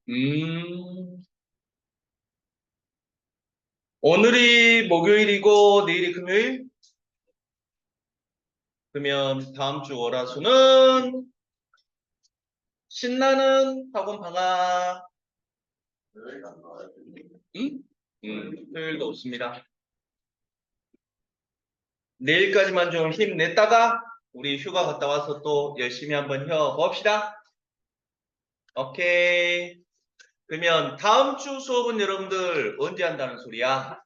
음, 오늘이 목요일이고 내일이 금요일? 그러면 다음 주 월화수는 신나는 학원 방학. 응? 토요일도 없습니다. 내일까지만 좀 힘냈다가 우리 휴가 갔다 와서 또 열심히 한번 봅시다. 오케이. 그러면 다음 주 수업은 여러분들 언제 한다는 소리야?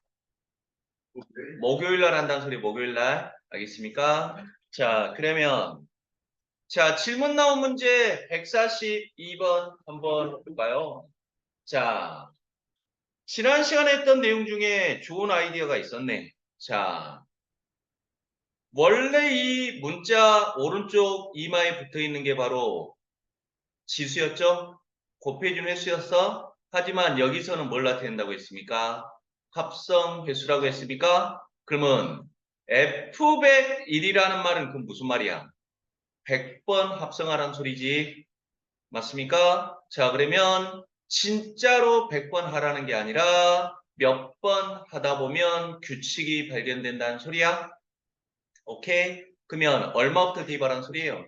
목요일 날 한다는 소리, 목요일 날. 알겠습니까? 자, 그러면 자, 질문 나온 문제 142번 한번 볼까요? 자, 지난 시간에 했던 내용 중에 좋은 아이디어가 있었네. 자, 원래 이 문자 오른쪽 이마에 붙어 있는 게 바로 지수였죠? 곱해준 횟수였어? 하지만 여기서는 뭘 나타낸다고 했습니까? 합성 횟수라고 했습니까? 그러면 F101이라는 말은 그 무슨 말이야? 100번 합성하라는 소리지. 맞습니까? 자, 그러면 진짜로 100번 하라는 게 아니라 몇 번 하다 보면 규칙이 발견된다는 소리야. 오케이? 그러면 얼마부터 대입하라는 소리예요?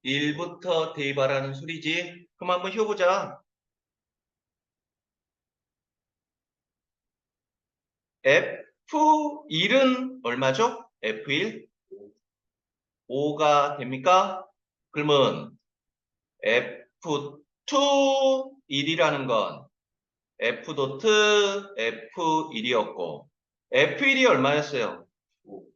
1부터 대입하라는 소리지. 그럼 한번 해보자. F1은 얼마죠? F1? 5가 됩니까? 그러면 F2 1이라는 건 F 도트 F1이었고 F1이 얼마였어요?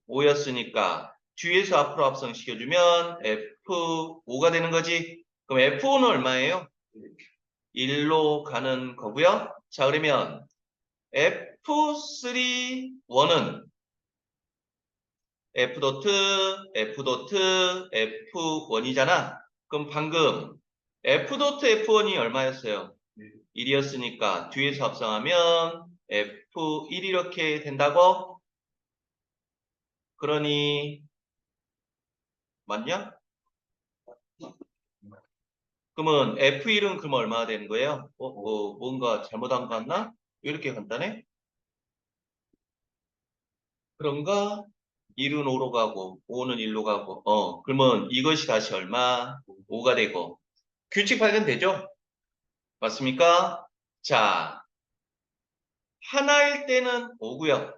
5였으니까 뒤에서 앞으로 합성시켜주면 F5가 되는 거지. 그럼 F5는 얼마예요? 1로 가는 거고요. 자, 그러면 F3 1은 F 도트 F 도트 F1이잖아. 그럼 방금 F 도트 F1이 얼마였어요? 1이었으니까 뒤에서 합성하면 F1 이렇게 된다고? 그러니 맞냐? 그러면 F1은 그럼 얼마나 되는 거예요? 뭔가 잘못한 거 같나? 왜 이렇게 간단해? 그런가? 1은 5로 가고 5는 1로 가고 그러면 이것이 다시 얼마? 5가 되고 규칙 발견되죠? 맞습니까? 자, 하나일 때는 5고요.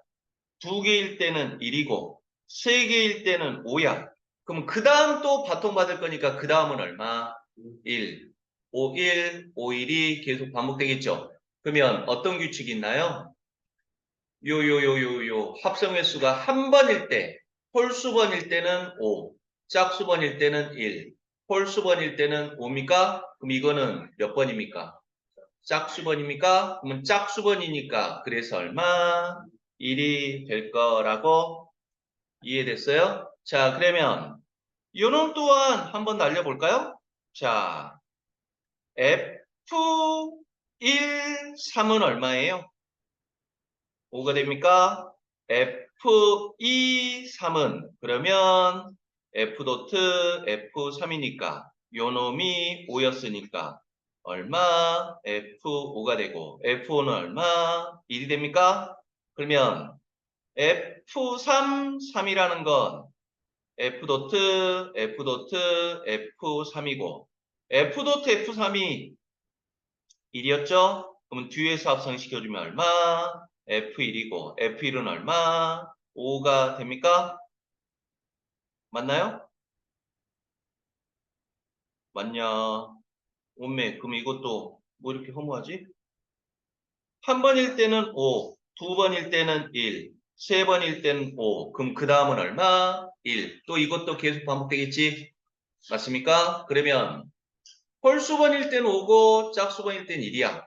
두 개일 때는 1이고 세 개일 때는 5야. 그럼 그 다음 또 바통 받을 거니까 그 다음은 얼마? 1. 5, 1, 5, 1이 계속 반복되겠죠. 그러면 어떤 규칙이 있나요? 합성 횟수가 한 번일 때, 홀수번일 때는 5, 짝수번일 때는 1, 홀수번일 때는 5입니까? 그럼 이거는 몇 번입니까? 짝수번입니까? 그러면 짝수번이니까 그래서 얼마? 1이 될 거라고 이해됐어요? 자, 그러면 요놈 또한 한번 날려볼까요? 자, F1, 3은 얼마예요? 5가 됩니까? F2, 3은 그러면 F 도트 F3이니까 요놈이 5였으니까 얼마? F5가 되고 F5는 얼마? 1이 됩니까? 그러면 F3, 3이라는 건 F 도트 F 도트 F3이고 F 도트 F3이 1이었죠? 그러면 뒤에서 합성시켜주면 얼마? F1이고 F1은 얼마? 5가 됩니까? 맞나요? 맞냐? 오메, 그럼 이것도 뭐 이렇게 허무하지? 한 번일 때는 5, 두 번일 때는 1, 세 번일 때는 5. 그럼 그 다음은 얼마? 1. 또 이것도 계속 반복되겠지? 맞습니까? 그러면 홀수번일 때는 5고 짝수번일 때는 1이야.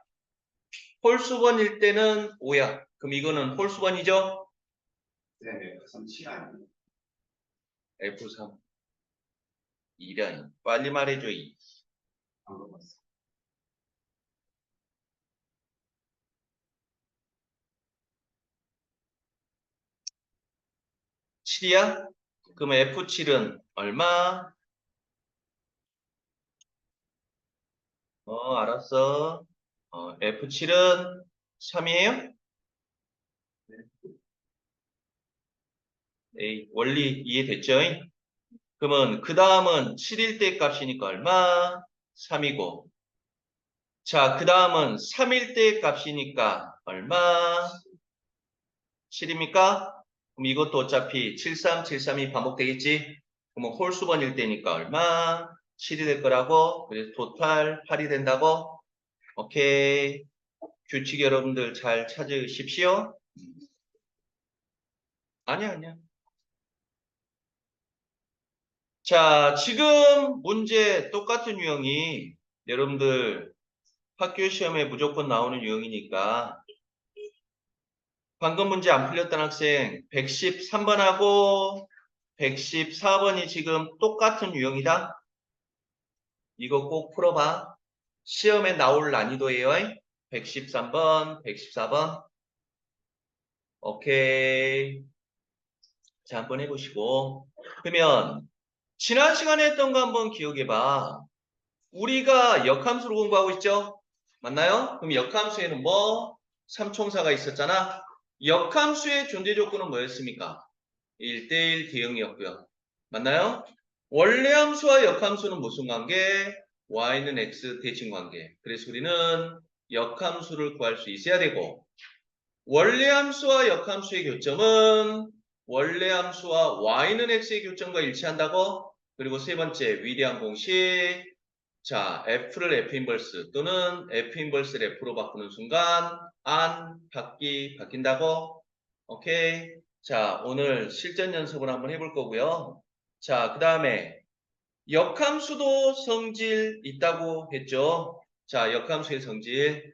홀수번일 때는 5야. 그럼 이거는 홀수번이죠? 네, 그럼 시간 F3. 2련. 빨리 말해줘. 방금 봤어. 7이야? 그럼 F7은 얼마? 알았어. F7은 3이에요? 원리 이해됐죠? 그러면 그 다음은 7일 때 값이니까 얼마? 3이고. 자, 그 다음은 3일 때 값이니까 얼마? 7입니까? 그럼 이것도 어차피 73, 732 반복되겠지? 그러면 홀수번일 때니까 얼마? 7이 될 거라고. 그래서 토탈 8이 된다고. 오케이. 규칙 여러분들 잘 찾으십시오. 아니야. 자, 지금 문제 똑같은 유형이 여러분들 학교 시험에 무조건 나오는 유형이니까 방금 문제 안 풀렸던 학생 113번하고 114번이 지금 똑같은 유형이다. 이거 꼭 풀어봐. 시험에 나올 난이도예요. 113번, 114번. 오케이. 자, 한번 해보시고. 그러면 지난 시간에 했던 거 한번 기억해봐. 우리가 역함수를 공부하고 있죠? 맞나요? 그럼 역함수에는 뭐? 삼총사가 있었잖아. 역함수의 존재 조건은 뭐였습니까? 1대1 대응이었고요. 맞나요? 원래 함수와 역함수는 무슨 관계? y는 x 대칭 관계. 그래서 우리는 역함수를 구할 수 있어야 되고 원래 함수와 역함수의 교점은 원래 함수와 y는 x의 교점과 일치한다고? 그리고 세 번째 위대한 공식 자, F를 F 인버스 또는 F 인버스를 F로 바꾸는 순간 안 바뀐다고? 오케이. 자, 오늘 실전 연습을 한번 해볼 거고요. 자, 그 다음에 역함수도 성질 있다고 했죠. 자, 역함수의 성질.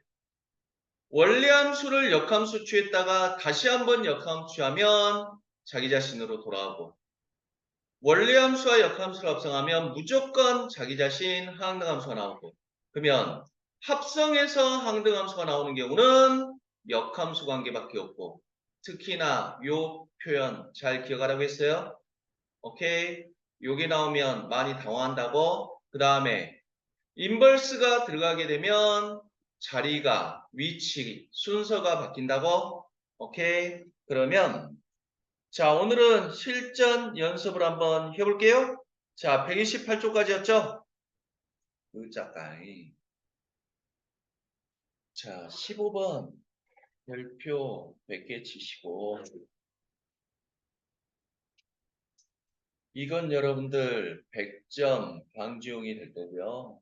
원래 함수를 역함수 취했다가 다시 한번 역함수 취하면 자기 자신으로 돌아오고 원래 함수와 역함수를 합성하면 무조건 자기 자신 항등함수가 나오고 그러면 합성해서 항등함수가 나오는 경우는 역함수 관계밖에 없고 특히나 요 표현 잘 기억하라고 했어요. 오케이. 요게 나오면 많이 당황한다고. 그 다음에 인버스가 들어가게 되면 자리가 위치 순서가 바뀐다고. 오케이. 그러면 자, 오늘은 실전 연습을 한번 해볼게요. 자, 128쪽까지였죠? 의자까이. 자, 15번 별표 100개 치시고 이건 여러분들 100점 방지용이 될 거고요.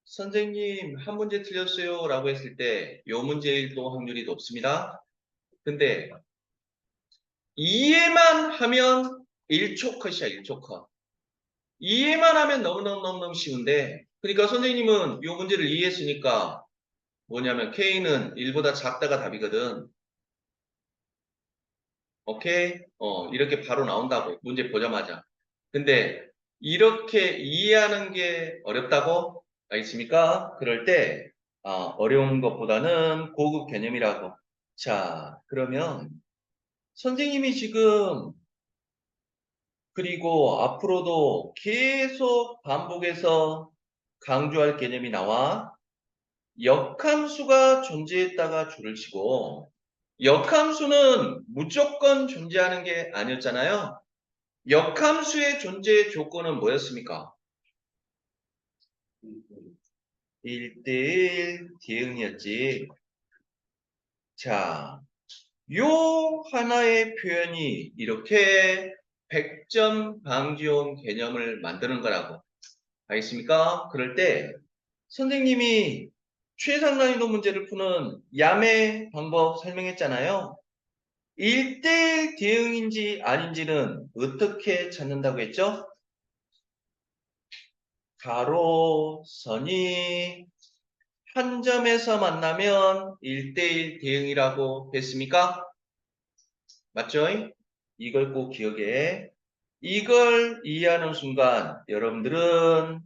선생님 한 문제 틀렸어요 라고 했을 때 이 문제일도 확률이 높습니다. 근데 이해만 하면 1초 컷이야 1초 컷. 이해만 하면 너무너무 쉬운데 그러니까 선생님은 이 문제를 이해했으니까 뭐냐면 K는 1보다 작다가 답이거든. 오케이? 이렇게 바로 나온다고 문제 보자마자. 근데 이렇게 이해하는 게 어렵다고? 알겠습니까? 그럴 때 어려운 것보다는 고급 개념이라고. 자, 그러면 선생님이 지금 그리고 앞으로도 계속 반복해서 강조할 개념이 나와. 역함수가 존재했다가 줄을 치고 역함수는 무조건 존재하는 게 아니었잖아요. 역함수의 존재 조건은 뭐였습니까? 1대1 대응이었지. 자, 요 하나의 표현이 이렇게 100점 방지용 개념을 만드는 거라고. 알겠습니까? 그럴 때 선생님이 최상 난이도 문제를 푸는 야매 방법 설명했잖아요. 1대1 대응인지 아닌지는 어떻게 찾는다고 했죠? 가로, 선이 한 점에서 만나면 1대1 대응이라고 했습니까? 맞죠? 이걸 꼭 기억해. 이걸 이해하는 순간 여러분들은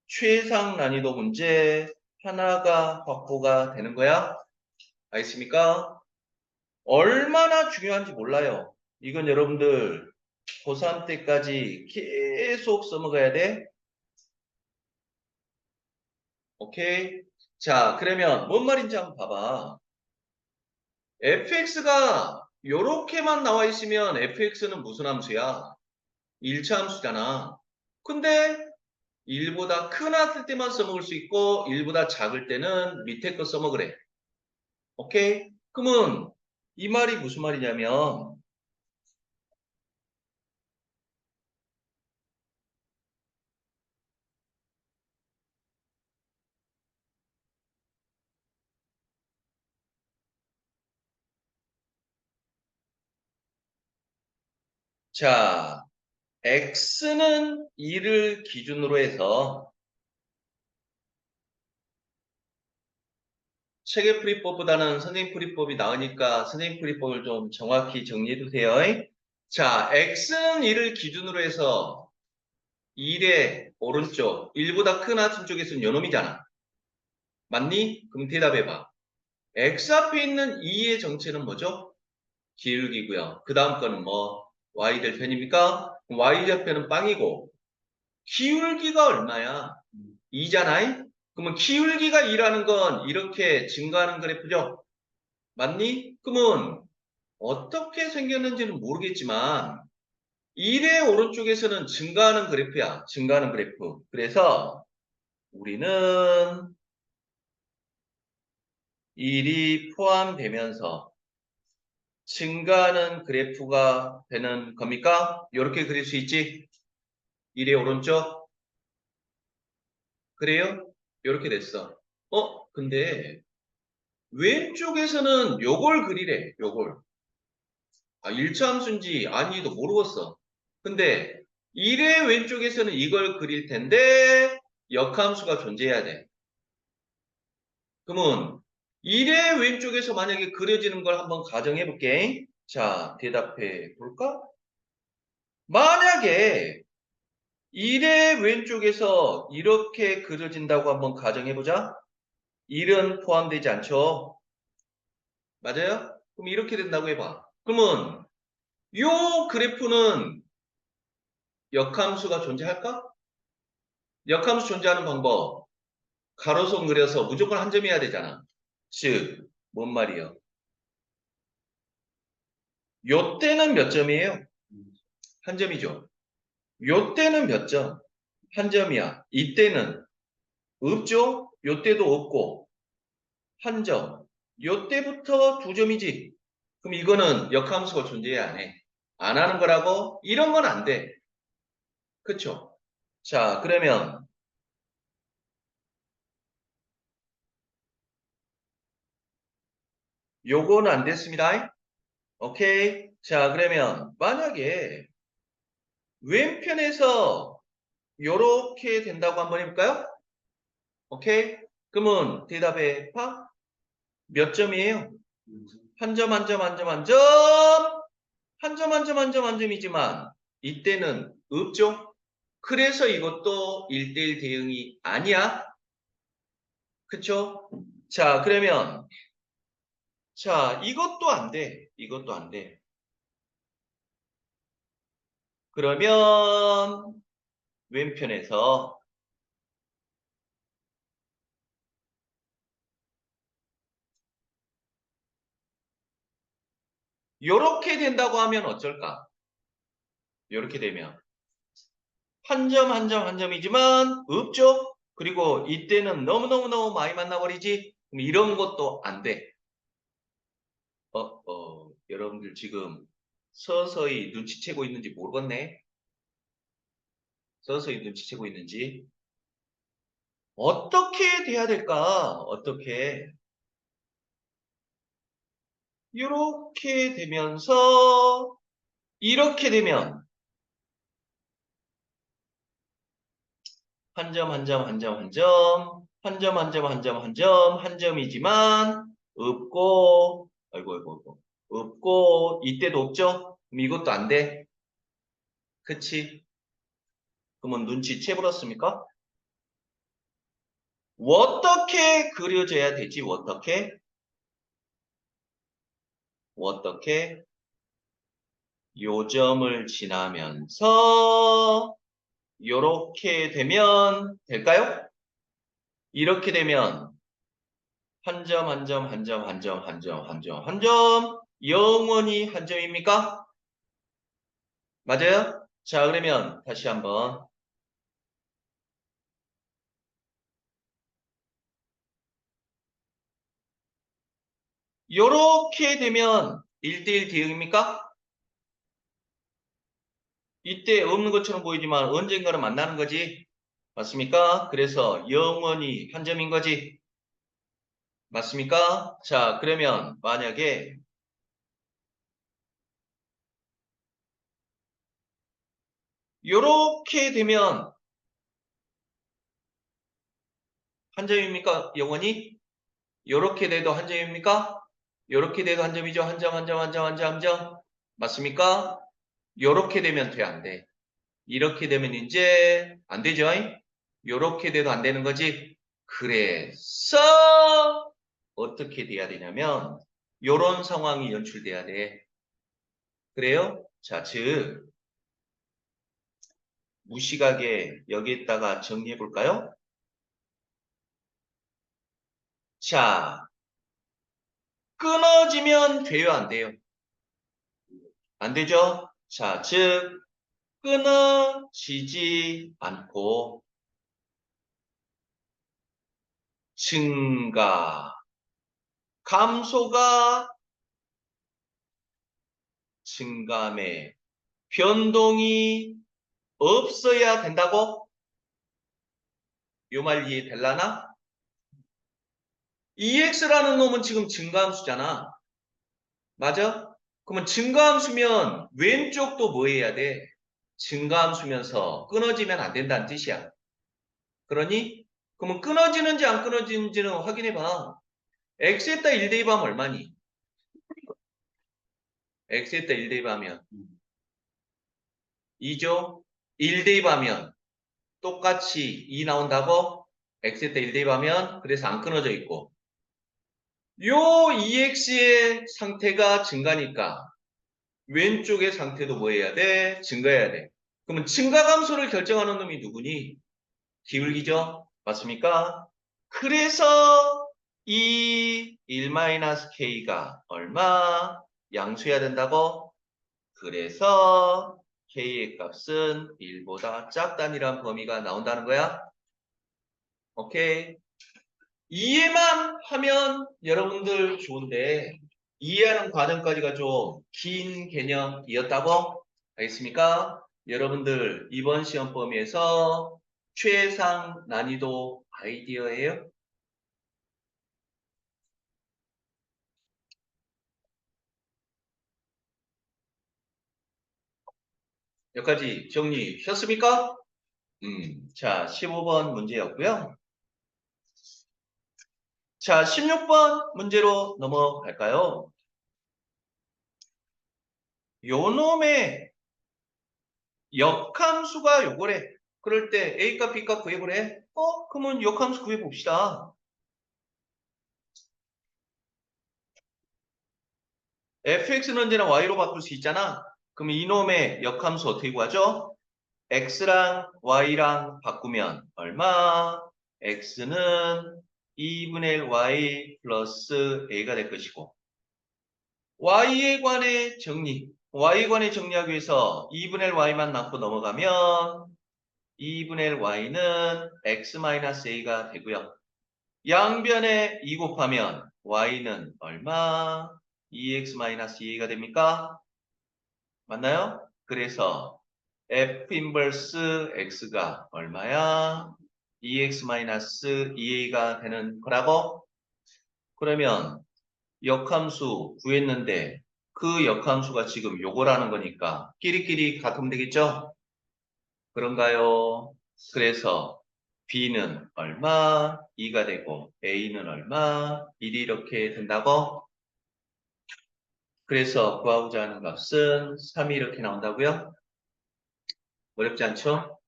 최상 난이도 문제 하나가 확보가 되는 거야. 알겠습니까? 얼마나 중요한지 몰라요. 이건 여러분들 고3 때까지 계속 써먹어야 돼. 오케이? 자, 그러면 뭔 말인지 한번 봐봐. fx가 요렇게만 나와 있으면 fx는 무슨 함수야? 1차 함수잖아. 근데 1보다 큰 함수 때만 써먹을 수 있고 1보다 작을 때는 밑에 거 써먹으래. 오케이? 그러면 이 말이 무슨 말이냐면 자, x는 2를 기준으로 해서 체계 풀이법보다는 선생님 풀이법이 나으니까 선생님 풀이법을 좀 정확히 정리해 두세요. 자, x는 2를 기준으로 해서 1의 오른쪽, 1보다 큰 하층 쪽에서는 요놈이잖아. 맞니? 그럼 대답해봐. x 앞에 있는 2의 정체는 뭐죠? 기울기고요. 그 다음 거는 뭐? y될 편입니까? y좌표는 빵이고 기울기가 얼마야? 2잖아요? 그러면 기울기가 2라는 건 이렇게 증가하는 그래프죠? 맞니? 그러면 어떻게 생겼는지는 모르겠지만 1의 오른쪽에서는 증가하는 그래프야. 증가하는 그래프. 그래서 우리는 1이 포함되면서 증가하는 그래프가 되는 겁니까? 이렇게 그릴 수 있지? 1의 오른쪽. 그래요? 이렇게 됐어. 근데 왼쪽에서는 요걸 그리래. 요걸. 아, 1차 함수인지 아닌지도 모르겠어. 근데 1의 왼쪽에서는 이걸 그릴 텐데 역함수가 존재해야 돼. 그러면 1의 왼쪽에서 만약에 그려지는 걸 한번 가정해 볼게. 자, 대답해 볼까? 만약에 1의 왼쪽에서 이렇게 그려진다고 한번 가정해 보자. 1은 포함되지 않죠? 맞아요? 그럼 이렇게 된다고 해봐. 그러면 요 그래프는 역함수가 존재할까? 역함수 존재하는 방법. 가로선 그려서 무조건 한 점이어야 되잖아. 즉, 뭔 말이요? 요 때는 몇 점이에요? 한 점이죠. 요 때는 몇 점? 한 점이야. 이때는 없죠? 요 때도 없고 한 점. 요 때부터 두 점이지. 그럼 이거는 역함수가 존재해 안 해? 안 하는 거라고? 이런 건 안 돼. 그쵸? 자, 그러면 요거는 안 됐습니다. 오케이. 자, 그러면 만약에 왼편에서 요렇게 된다고 한번 해볼까요? 오케이. 그러면 대답해 봐. 몇 점이에요? 한 점, 한 점, 한 점, 한 점. 한 점, 한 점, 한 점, 한 점이지만 이때는 없죠? 그래서 이것도 1대1 대응이 아니야. 그쵸? 자, 그러면 자, 이것도 안 돼. 이것도 안 돼. 그러면 왼편에서 요렇게 된다고 하면 어쩔까? 요렇게 되면 한 점, 한 점, 한 점이지만 없죠? 그리고 이때는 너무너무너무 많이 만나버리지? 그럼 이런 것도 안 돼. 여러분들 지금 서서히 눈치채고 있는지 모르겠네. 서서히 눈치채고 있는지. 어떻게 돼야 될까? 어떻게? 이렇게 되면서 이렇게 되면 한 점, 한 점, 한 점, 한 점, 한 점, 한 점, 한 점, 한 점, 한 점이지만 없고, 아이고, 아이고, 아이고, 없고, 이때도 없죠? 그럼 이것도 안 돼. 그치? 그러면 눈치 채버렸습니까? 어떻게 그려져야 되지? 어떻게? 어떻게? 요점을 지나면서 요렇게 되면 될까요? 이렇게 되면 한 점, 한 점, 한 점, 한 점, 한 점, 한 점, 한 점, 영원히 한 점입니까? 맞아요? 자, 그러면 다시 한번. 요렇게 되면 1대1 대응입니까? 이때 없는 것처럼 보이지만 언젠가는 만나는 거지. 맞습니까? 그래서 영원히 한 점인 거지. 맞습니까? 자, 그러면 만약에 요렇게 되면 한 점입니까? 영원히? 요렇게 돼도 한 점입니까? 요렇게 돼도 한 점이죠. 한 점, 한 점, 한 점, 한 점, 한 점. 맞습니까? 요렇게 되면 돼, 안 돼? 이렇게 되면 이제 안 되죠? 요렇게 돼도 안 되는 거지. 그래서 어떻게 돼야 되냐면 요런 상황이 연출돼야 돼. 그래요? 자, 즉 무시하게 여기에다가 정리해 볼까요? 자, 끊어지면 돼요, 안 돼요? 안 되죠? 자, 즉 끊어지지 않고 증가, 감소가 증감의 변동이 없어야 된다고? 요 말 이해될라나? EX라는 놈은 지금 증가함수잖아. 맞아? 그러면 증가함수면 왼쪽도 뭐 해야 돼? 증가함수면서 끊어지면 안 된다는 뜻이야. 그러니? 그러면 끊어지는지 안 끊어지는지는 확인해봐. X에다 1 대입하면 얼마니? X에다 1 대입하면 2죠? 1 대입하면 똑같이 2 나온다고? X에다 1 대입하면 그래서 안 끊어져 있고 요 EX의 상태가 증가니까 왼쪽의 상태도 뭐 해야 돼? 증가해야 돼. 그러면 증가감소를 결정하는 놈이 누구니? 기울기죠? 맞습니까? 그래서 이 1-k가 얼마? 양수해야 된다고? 그래서 k의 값은 1보다 작다니란 범위가 나온다는 거야. 오케이? 이해만 하면 여러분들 좋은데 이해하는 과정까지가 좀 긴 개념이었다고? 알겠습니까? 여러분들 이번 시험 범위에서 최상 난이도 아이디어예요. 여기까지 정리하셨습니까? 자, 15번 문제였고요. 자, 16번 문제로 넘어갈까요? 요 놈의 역함수가 요거래. 그럴 때 A값, B값 구해보래. 그러면 역함수 구해봅시다. fx는 언제나 y로 바꿀 수 있잖아. 그럼 이놈의 역함수 어떻게 구하죠? x랑 y랑 바꾸면 얼마? x는 2분의 1 y 플러스 a가 될 것이고 y에 관해 정리. y에 관해 정리하기 위해서 2분의 1 y만 남고 넘어가면 2분의 1 y는 x-a가 되고요. 양변에 2 곱하면 y는 얼마? 2x-2a가 됩니까? 맞나요? 그래서 f 인버스 x가 얼마야? 2x-2a가 되는 거라고? 그러면 역함수 구했는데 그 역함수가 지금 요거라는 거니까 끼리끼리 같으면 되겠죠? 그런가요? 그래서 b는 얼마? 2가 되고 a는 얼마? 1이 이렇게 된다고? 그래서 구하고자 하는 값은 3이 이렇게 나온다고요? 어렵지 않죠?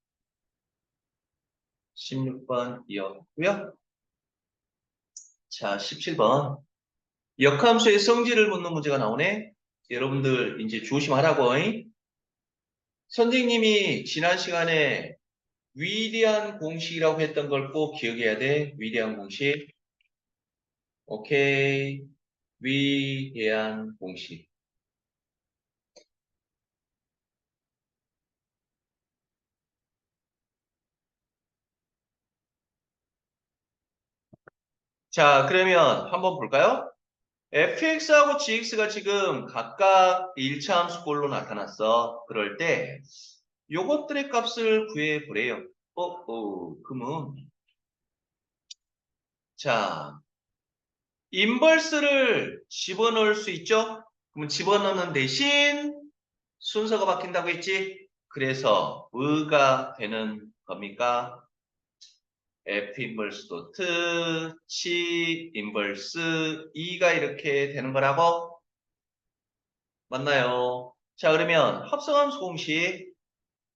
16번이었고요. 자, 17번. 역함수의 성질을 묻는 문제가 나오네. 여러분들 이제 조심하라고. 선생님이 지난 시간에 위대한 공식이라고 했던 걸 꼭 기억해야 돼. 위대한 공식. 오케이. 위대한 공식. 자, 그러면 한번 볼까요? fx하고 gx가 지금 각각 1차함수꼴로 나타났어. 그럴 때 요것들의 값을 구해 보래요. 그러면 자, 인버스를 집어넣을 수 있죠? 그러면 집어넣는 대신 순서가 바뀐다고 했지? 그래서 의가 되는 겁니까? F 인버스 도트, C 인버스 E가 이렇게 되는 거라고? 맞나요? 자, 그러면 합성함수 공식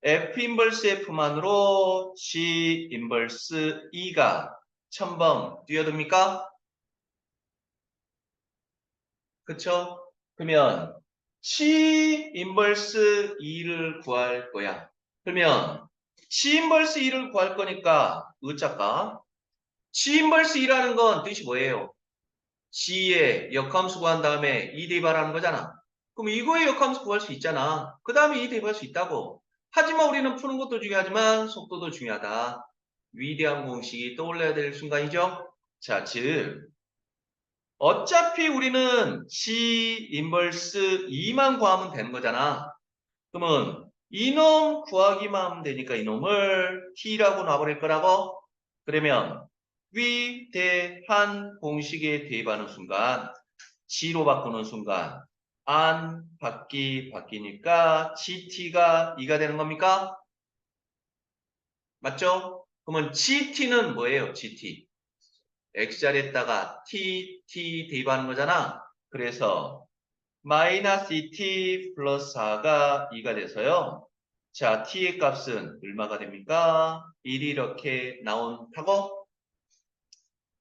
F 인버스 F만으로 G 인버스 E가 첨벙 뛰어듭니까? 그쵸? 그러면 C 인버스 E를 구할 거야. 그러면 C 인버스 E를 구할 거니까 의자가 C 인버스 E라는 건 뜻이 뭐예요? G의 역함수 구한 다음에 E 대입하라는 거잖아. 그럼 이거의 역함수 구할 수 있잖아. 그 다음에 E 대입할 수 있다고. 하지만 우리는 푸는 것도 중요하지만 속도도 중요하다. 위대한 공식이 떠올라야 될 순간이죠. 자, 즉 어차피 우리는 C 인버스 2만 구하면 되는 거잖아. 그러면 이놈 구하기만 하면 되니까 이놈을 T라고 놔버릴 거라고? 그러면 위대한 공식에 대입하는 순간 G로 바꾸는 순간 안 바뀌니까 GT가 2가 되는 겁니까? 맞죠? 그러면 GT는 뭐예요? GT. X자리에다가 T 대입하는 거잖아. 그래서 마이너스 2t 플러스 4가 2가 돼서요. 자, t의 값은 얼마가 됩니까? 1이 이렇게 나온다고?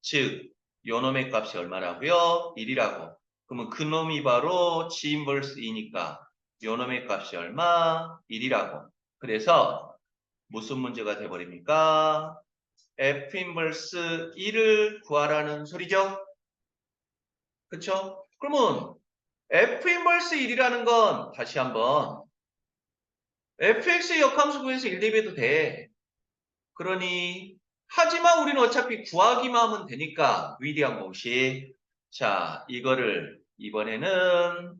즉, 요놈의 값이 얼마라고요? 1이라고. 그러면 그 놈이 바로 G 인버스 2니까 요놈의 값이 얼마? 1이라고. 그래서 무슨 문제가 돼버립니까? F 인버스 1을 구하라는 소리죠? 그쵸? 그러면 F 인버스 1이라는 건 다시 한번 fx의 역함수 구해서 1 대입해도 돼. 그러니 하지만 우리는 어차피 구하기만 하면 되니까 위대한 공식. 자, 이거를 이번에는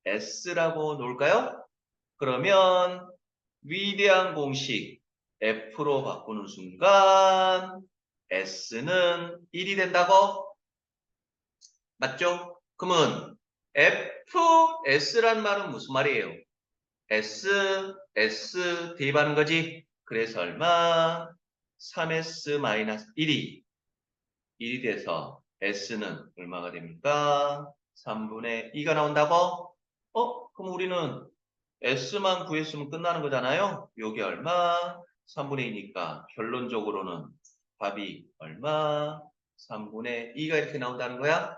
S라고 놓을까요? 그러면 위대한 공식 F로 바꾸는 순간 S는 1이 된다고? 맞죠? 그러면 FS란 말은 무슨 말이에요? S 대입하는 거지. 그래서 얼마? 3S-1이 1이 돼서 S는 얼마가 됩니까? 3분의 2가 나온다고? 그럼 우리는 S만 구했으면 끝나는 거잖아요. 요게 얼마? 3분의 2니까 결론적으로는 답이 얼마? 3분의 2가 이렇게 나온다는 거야?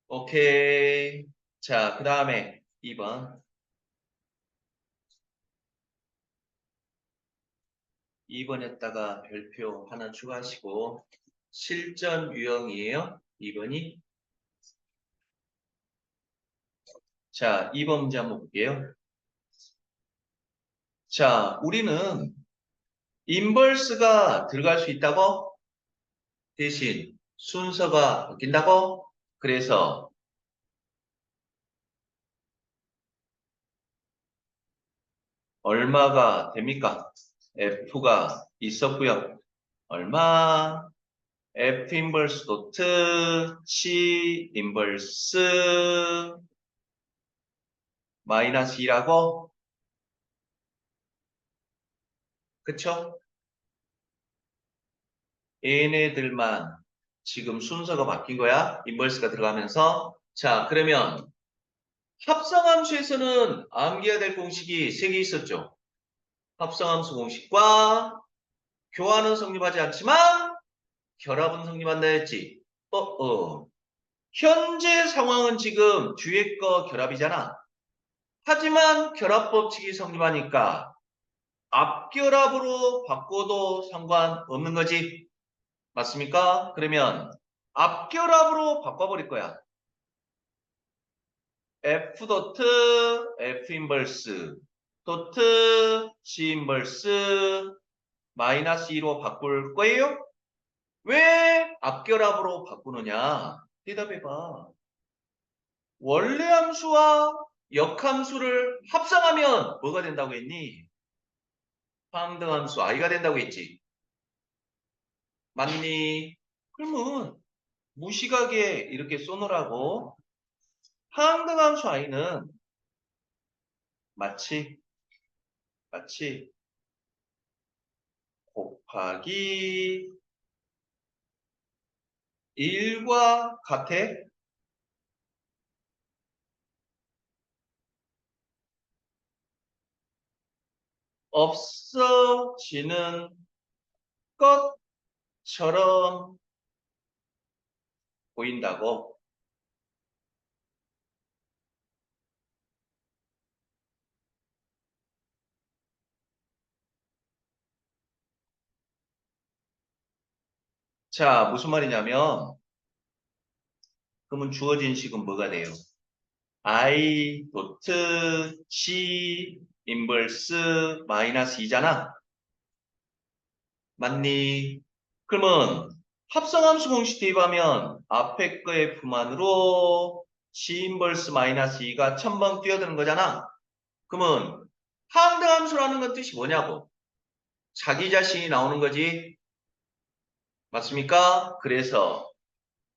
오케이. 자, 그 다음에 2번. 2번에다가 별표 하나 추가하시고 실전 유형이에요. 2번이. 자, 2번 문제 한번 볼게요. 자, 우리는 인버스가 들어갈 수 있다고? 대신 순서가 바뀐다고? 그래서 얼마가 됩니까? F가 있었고요. 얼마? F 인버스 도트 C 인버스 마이너스 2라고? 그쵸? 얘네들만 지금 순서가 바뀐 거야. 인버스가 들어가면서. 자, 그러면 합성함수에서는 암기해야 될 공식이 3개 있었죠. 합성함수 공식과 교환은 성립하지 않지만 결합은 성립한다 했지. 현재 상황은 지금 뒤에 거 결합이잖아. 하지만 결합 법칙이 성립하니까 앞결합으로 바꿔도 상관없는 거지. 맞습니까? 그러면 앞결합으로 바꿔버릴 거야. F 도트 F 인버스 도트 G 인버스 마이너스 2로 바꿀 거예요? 왜 앞결합으로 바꾸느냐? 대답해봐. 원래 함수와 역함수를 합성하면 뭐가 된다고 했니? 항등함수 i가 된다고 했지. 맞니? 그러면 무식하게 이렇게 써놓으라고. 항등함수 i는 마치 곱하기 1과 같아? 없어지는 것처럼 보인다고. 자, 무슨 말이냐면 그러면 주어진 식은 뭐가 돼요? I 도트 G 인버스 마이너스 2잖아. 맞니? 그러면 합성함수 공식 대입하면 앞에 거의 F만으로 G 인버스 마이너스 2가 1000번 뛰어드는 거잖아. 그러면 항등함수라는 건 뜻이 뭐냐고? 자기 자신이 나오는 거지. 맞습니까? 그래서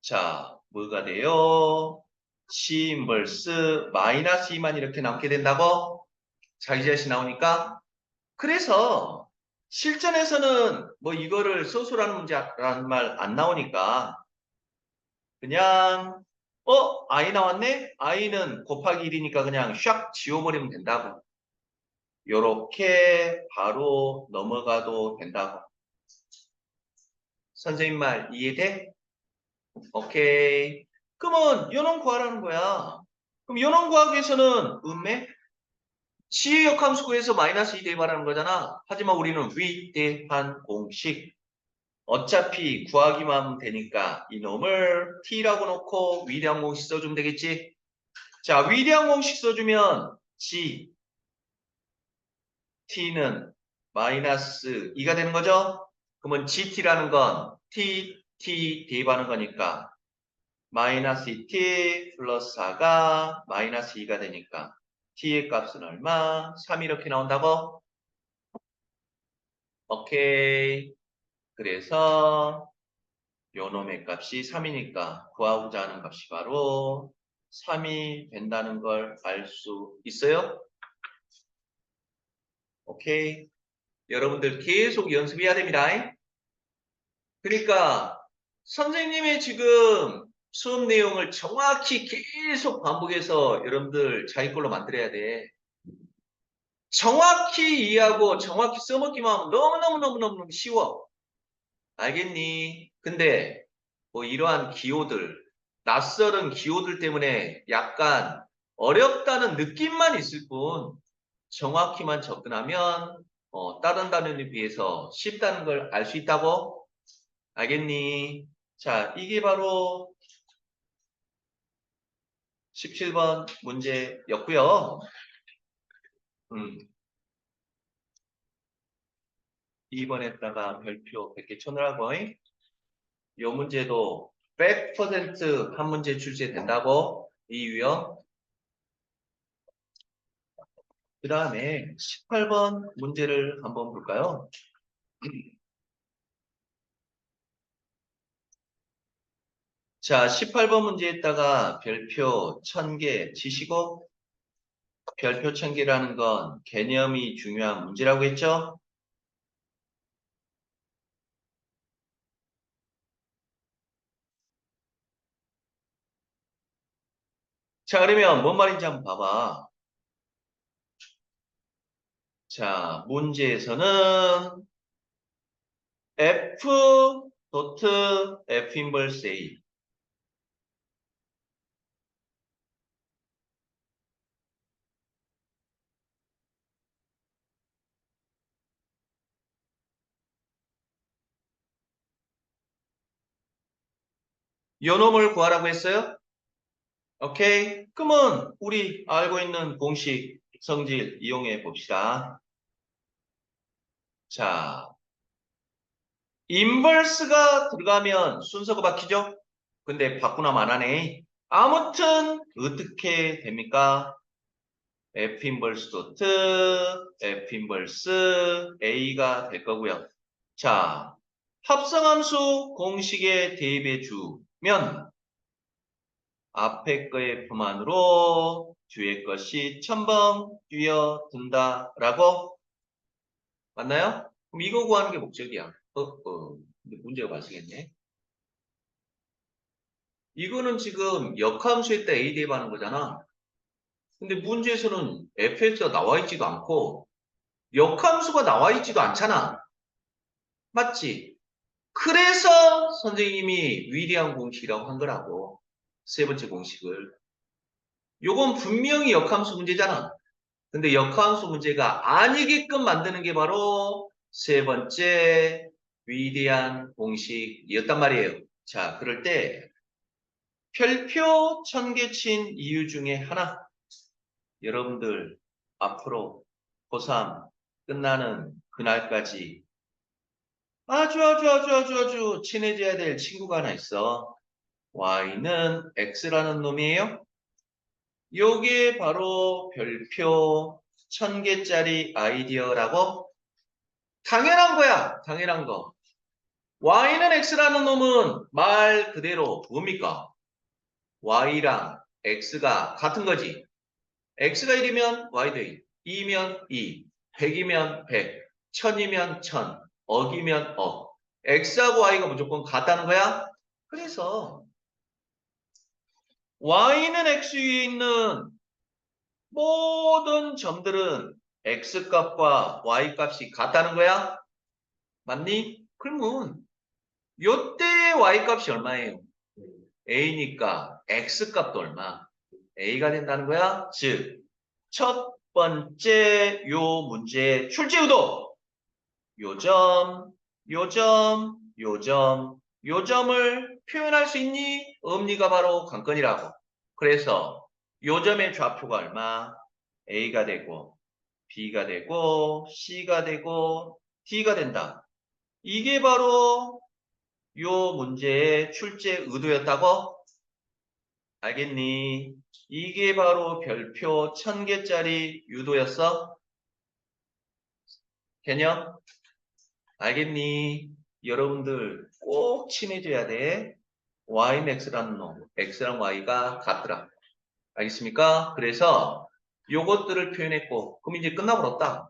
자, 뭐가 돼요? C 인버스 마이너스 2만 이렇게 남게 된다고? 자기 자신 나오니까? 그래서 실전에서는 뭐 이거를 소수라는 문제라는 말 안 나오니까 그냥 i 나왔네? i는 곱하기 1이니까 그냥 샥 지워버리면 된다고. 요렇게 바로 넘어가도 된다고. 선생님 말 이해돼? 오케이. 그러면 요놈 구하라는 거야. 그럼 요놈 구하기 위해서는 음매 C의 역함수 구해서 마이너스 2 대입하라는 거잖아. 하지만 우리는 위대한 공식. 어차피 구하기만 하면 되니까 이놈을 T라고 놓고 위대한 공식 써주면 되겠지. 자, 위대한 공식 써주면 G, T는 마이너스 2가 되는 거죠. 그러면 GT라는 건 T 대입하는 거니까 마이너스 2t 플러스 4가 마이너스 2가 되니까 t의 값은 얼마? 3 이렇게 나온다고? 오케이. 그래서 요놈의 값이 3이니까 구하고자 하는 값이 바로 3이 된다는 걸 알 수 있어요? 오케이. 여러분들 계속 연습해야 됩니다. 그러니까 선생님의 지금 수업 내용을 정확히 계속 반복해서 여러분들 자기 걸로 만들어야 돼. 정확히 이해하고 정확히 써먹기만 하면 너무너무너무너무 쉬워. 알겠니? 근데 뭐 이러한 기호들, 낯설은 기호들 때문에 약간 어렵다는 느낌만 있을 뿐 정확히만 접근하면 다른 단원에 비해서 쉽다는 걸 알 수 있다고? 알겠니? 자, 이게 바로 17번 문제였고요. 2번에다가 별표 100개 쳐넣으라고. 이 문제도 100%한 문제 출제된다고 이유요. 그 다음에 18번 문제를 한번 볼까요? 자, 18번 문제에다가 별표 1000개 치시고 별표 1000개라는 건 개념이 중요한 문제라고 했죠? 자, 그러면 뭔 말인지 한번 봐봐. 자, 문제에서는 F 도트 F 인버스 A 요 놈을 구하라고 했어요? 오케이. 그러면 우리 알고 있는 공식 성질 이용해 봅시다. 자, 인버스가 들어가면 순서가 바뀌죠? 근데 바꾸나만 안 하네. 아무튼 어떻게 됩니까? F 인버스 도트 F 인버스 A가 될 거고요. 자, 합성함수 공식에 대입해 주면 앞에 거의 F만으로 뒤에 것이 첨벙 뛰어든다라고 맞나요? 그럼 이거 구하는 게 목적이야. 근데 문제가 발생했네. 이거는 지금 역함수에 따라 A 대입하는 거잖아. 근데 문제에서는 fx가 나와 있지도 않고 역함수가 나와 있지도 않잖아. 맞지? 그래서 선생님이 위대한 공식이라고 한 거라고. 세 번째 공식을. 요건 분명히 역함수 문제잖아. 근데 역함수 문제가 아니게끔 만드는 게 바로 세 번째 위대한 공식이었단 말이에요. 자, 그럴 때 별표 1000개 친 이유 중에 하나. 여러분들 앞으로 고3 끝나는 그날까지 아주 친해져야 될 친구가 하나 있어. y는 x라는 놈이에요. 요게 바로 별표 1000개짜리 아이디어라고? 당연한 거야. 당연한 거. y는 x라는 놈은 말 그대로 뭡니까? y랑 x가 같은 거지. x가 1이면 y도 1, 2면 2, 100이면 100, 1000이면 1000, 억이면 억. x하고 y가 무조건 같다는 거야? 그래서 y는 x 위에 있는 모든 점들은 x값과 y값이 같다는 거야? 맞니? 그러면 요때 y값이 얼마예요? a니까 x값도 얼마? a가 된다는 거야? 즉, 첫 번째 요 문제의 출제 의도 요점, 요점, 요점, 요점을 표현할 수 있니? 없니가 바로 관건이라고. 그래서 요점의 좌표가 얼마? A가 되고 B가 되고 C가 되고 D가 된다. 이게 바로 요 문제의 출제 의도였다고? 알겠니? 이게 바로 별표 1000개짜리 유도였어? 개념? 알겠니? 여러분들 꼭 친해져야 돼. y는 x라는 놈, x랑 y가 같더라. 알겠습니까? 그래서 요것들을 표현했고, 그럼 이제 끝나버렸다.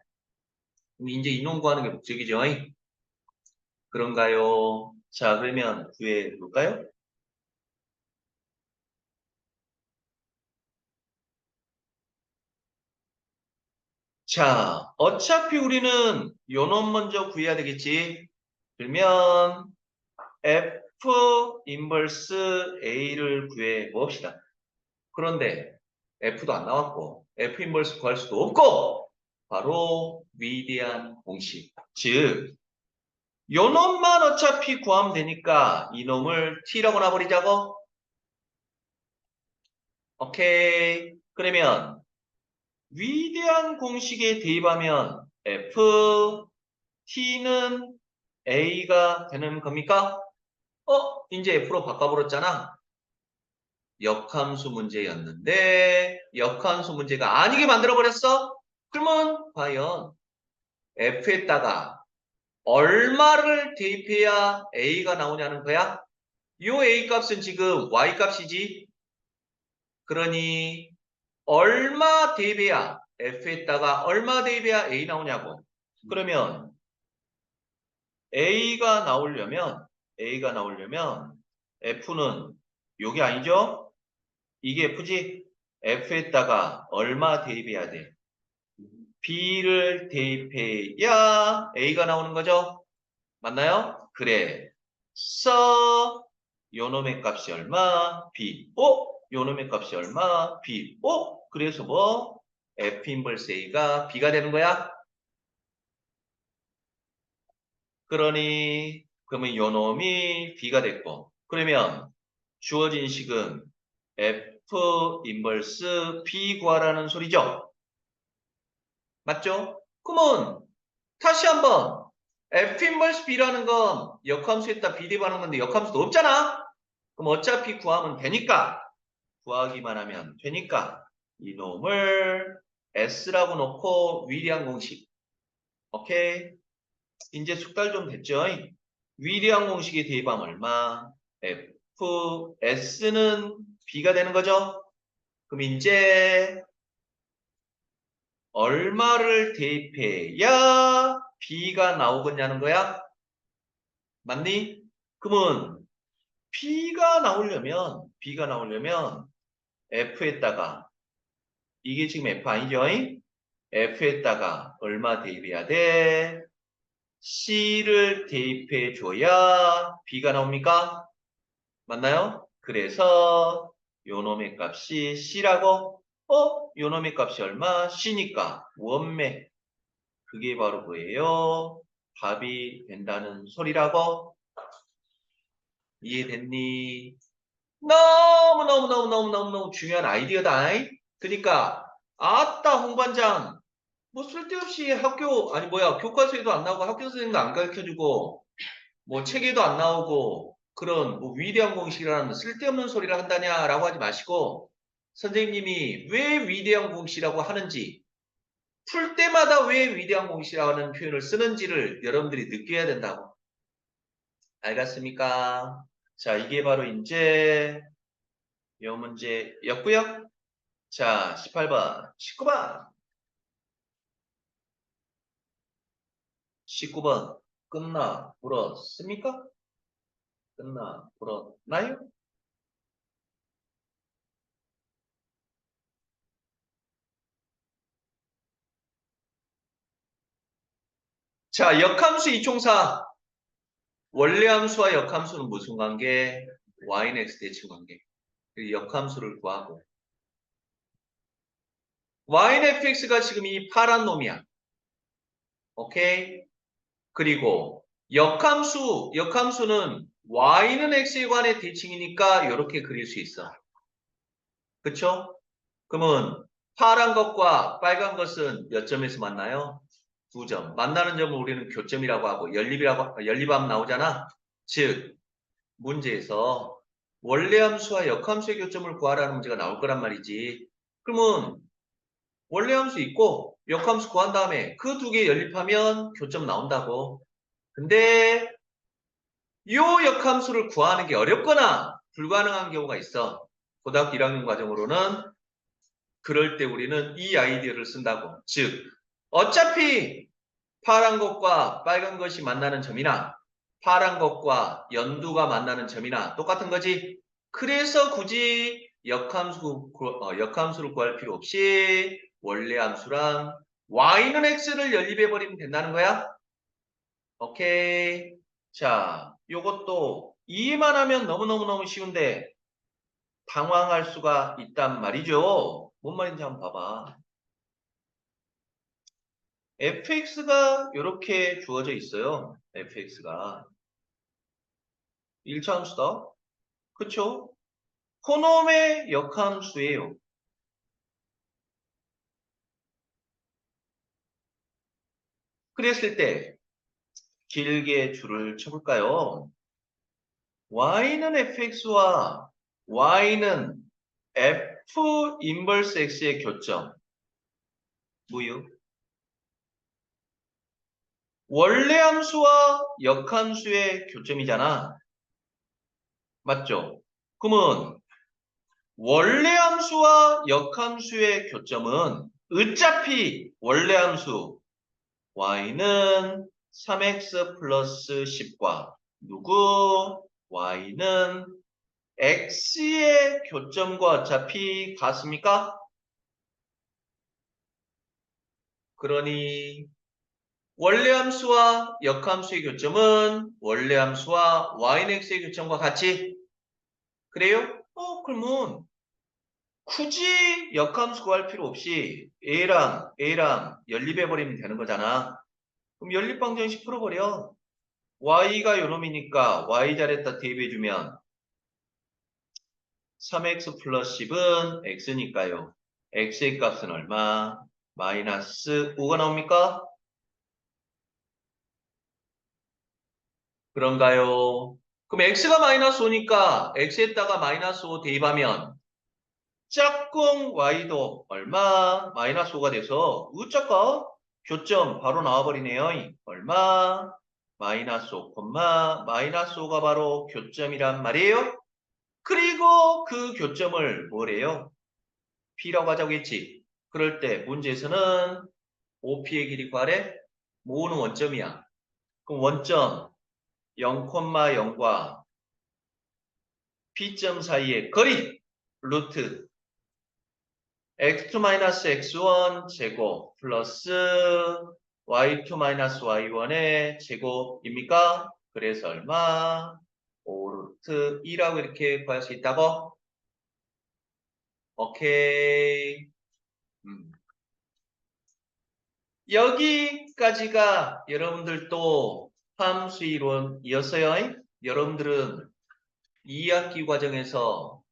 그럼 이제 인용 구하는 게 목적이죠. 그런가요? 자, 그러면 구해 볼까요? 자, 어차피 우리는 요 놈 먼저 구해야 되겠지. 그러면 F 인버스 A를 구해 봅시다. 그런데 F도 안 나왔고 F 인버스 구할 수도 없고 바로 위대한 공식. 즉, 요 놈만 어차피 구하면 되니까 이놈을 T라고 놔버리자고. 오케이. 그러면 위대한 공식에 대입하면 F, T는 A가 되는 겁니까? 이제 F로 바꿔버렸잖아. 역함수 문제였는데 역함수 문제가 아니게 만들어버렸어? 그러면 과연 F에다가 얼마를 대입해야 A가 나오냐는 거야? 요 A 값은 지금 Y 값이지? 그러니 얼마 대입해야 F에다가 얼마 대입해야 A 나오냐고. 그러면 A가 나오려면 F는 요게 아니죠? 이게 F지? F에다가 얼마 대입해야 돼? B를 대입해야 A가 나오는 거죠? 맞나요? 그래. 요놈의 값이 얼마? B. 요놈의 값이 얼마? B. 그래서 뭐? F 인버스 A가 B가 되는 거야? 그러면 요놈이 B가 됐고. 그러면 주어진 식은 F 인버스 B 구하라는 소리죠. 맞죠? 그러면 다시 한번 F 인버스 B라는 건 역함수에다 비대입하는 건데 역함수도 없잖아. 그럼 어차피 구하면 되니까 구하기만 하면 되니까 이놈을 S라고 놓고 위리한 공식. 오케이? 이제 숙달 좀 됐죠? 위리한 공식에 대입하면 얼마? F S는 B가 되는 거죠? 그럼 이제 얼마를 대입해야 B가 나오겠냐는 거야? 맞니? 그러면 B가 나오려면 F에다가 이게 지금 F 아니죠? F에다가 얼마 대입해야 돼? C를 대입해 줘야 B가 나옵니까? 맞나요? 그래서 요놈의 값이 C라고 요놈의 값이 얼마? C니까 원매 그게 바로 뭐예요? 답이 된다는 소리라고? 이해됐니? 너무너무 중요한 아이디어다. 그러니까 아따 홍반장 뭐 쓸데없이 교과서에도 안 나오고 학교 선생님도 안 가르쳐주고 뭐 책에도 안 나오고 그런 뭐 위대한 공식이라는 쓸데없는 소리를 한다냐라고 하지 마시고 선생님이 왜 위대한 공식이라고 하는지 풀 때마다 왜 위대한 공식이라는 표현을 쓰는지를 여러분들이 느껴야 된다고. 알겠습니까? 자, 이게 바로 이제 요 문제였고요. 자, 18번, 19번. 19번 끝나 불었습니까? 끝나 불었나요? 자, 역함수 이총사. 원래 함수와 역함수는 무슨 관계? y는 x 대칭 관계. 역함수를 구하고 y는 fx가 지금 이 파란 놈이야. 오케이? 그리고 역함수는 y는 x에 관해 대칭이니까 이렇게 그릴 수 있어. 그쵸? 그러면 파란 것과 빨간 것은 몇 점에서 만나요? 2점. 만나는 점을 우리는 교점이라고 하고 연립하면 나오잖아. 즉 문제에서 원래함수와 역함수의 교점을 구하라는 문제가 나올 거란 말이지. 그러면 원래함수 있고 역함수 구한 다음에 그 두 개 연립하면 교점 나온다고. 근데 요 역함수를 구하는 게 어렵거나 불가능한 경우가 있어. 고등학교 1학년 과정으로는 그럴 때 우리는 이 아이디어를 쓴다고. 즉 어차피 파란 것과 빨간 것이 만나는 점이나 파란 것과 연두가 만나는 점이나 똑같은 거지. 그래서 굳이 역함수를 구할 필요 없이 원래 함수랑 y는 x를 연립해버리면 된다는 거야. 오케이. 자, 요것도 이해만 하면 너무너무너무 쉬운데 당황할 수가 있단 말이죠. 뭔 말인지 한번 봐봐. fx가 이렇게 주어져 있어요. fx가 1차 함수다. 그쵸? 코놈의 역함수예요. 그랬을 때 길게 줄을 쳐볼까요? y는 fx와 y는 f 인버스 x의 교점 무유 원래 함수와 역함수의 교점이잖아. 맞죠? 그러면 원래 함수와 역함수의 교점은 어차피 원래 함수 y는 3x 플러스 10과 누구? y는 x의 교점과 어차피 같습니까? 그러니 원래 함수와 역함수의 교점은 원래 함수와 y는 x의 교점과 같이 그래요? 그러면 굳이 역함수 구할 필요 없이 A랑 연립해버리면 되는 거잖아. 그럼 연립방정식 풀어버려. Y가 요놈이니까 Y 자리에다 대입해주면 3x 플러스 10은 x니까요. x의 값은 얼마? 마이너스 5가 나옵니까? 그런가요? 그럼 x가 마이너스 5니까 x에다가 마이너스 5 대입하면 짝꿍 y도 얼마? 마이너스 5가 돼서 어쩔까? 교점 바로 나와버리네요. 얼마? 마이너스 5, 마이너스 5가 바로 교점이란 말이에요. 그리고 그 교점을 뭐래요? P라고 하자고 했지. 그럴 때 문제에서는 OP의 길이 구하래? 모으는 원점이야. 그럼 원점 0,0과 P점 사이의 거리 루트 x2-x1 제곱 플러스 y2-y1의 제곱입니까? 그래서 얼마? 5루트 2라고 이렇게 구할 수 있다고? 오케이. 여기까지가 여러분들 또 함수 이론이었어요. 여러분들은 2학기 과정에서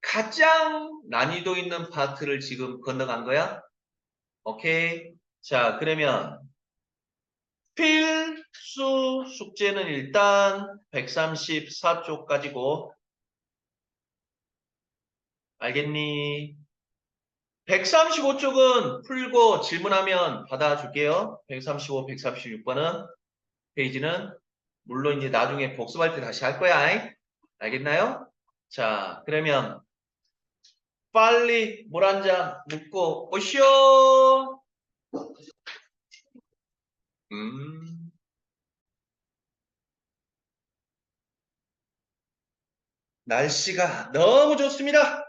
가장 난이도 있는 파트를 지금 건너간 거야? 오케이. 자, 그러면 필수 숙제는 일단 134쪽까지고 알겠니? 135쪽은 풀고 질문하면 받아줄게요. 135, 136번은 페이지는 물론 이제 나중에 복습할 때 다시 할 거야. 알겠나요? 자, 그러면 빨리 물 한 잔 묻고 오시오. 날씨가 너무 좋습니다.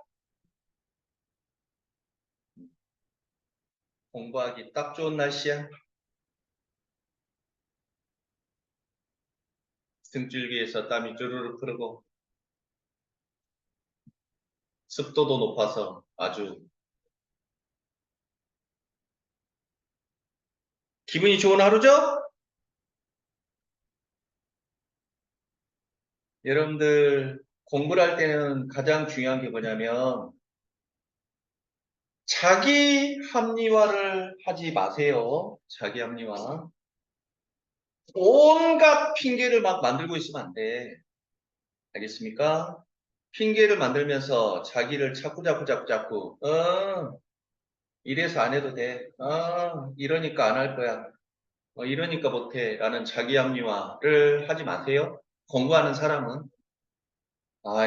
공부하기 딱 좋은 날씨야. 등줄기에서 땀이 쭈르륵 흐르고 습도도 높아서 아주 기분이 좋은 하루죠? 여러분들 공부를 할 때는 가장 중요한 게 뭐냐면 자기 합리화를 하지 마세요. 자기 합리화. 온갖 핑계를 막 만들고 있으면 안 돼. 알겠습니까? 핑계를 만들면서 자기를 자꾸 이래서 안 해도 돼. 이러니까 안 할 거야. 이러니까 못해. 라는 자기 합리화를 하지 마세요. 공부하는 사람은.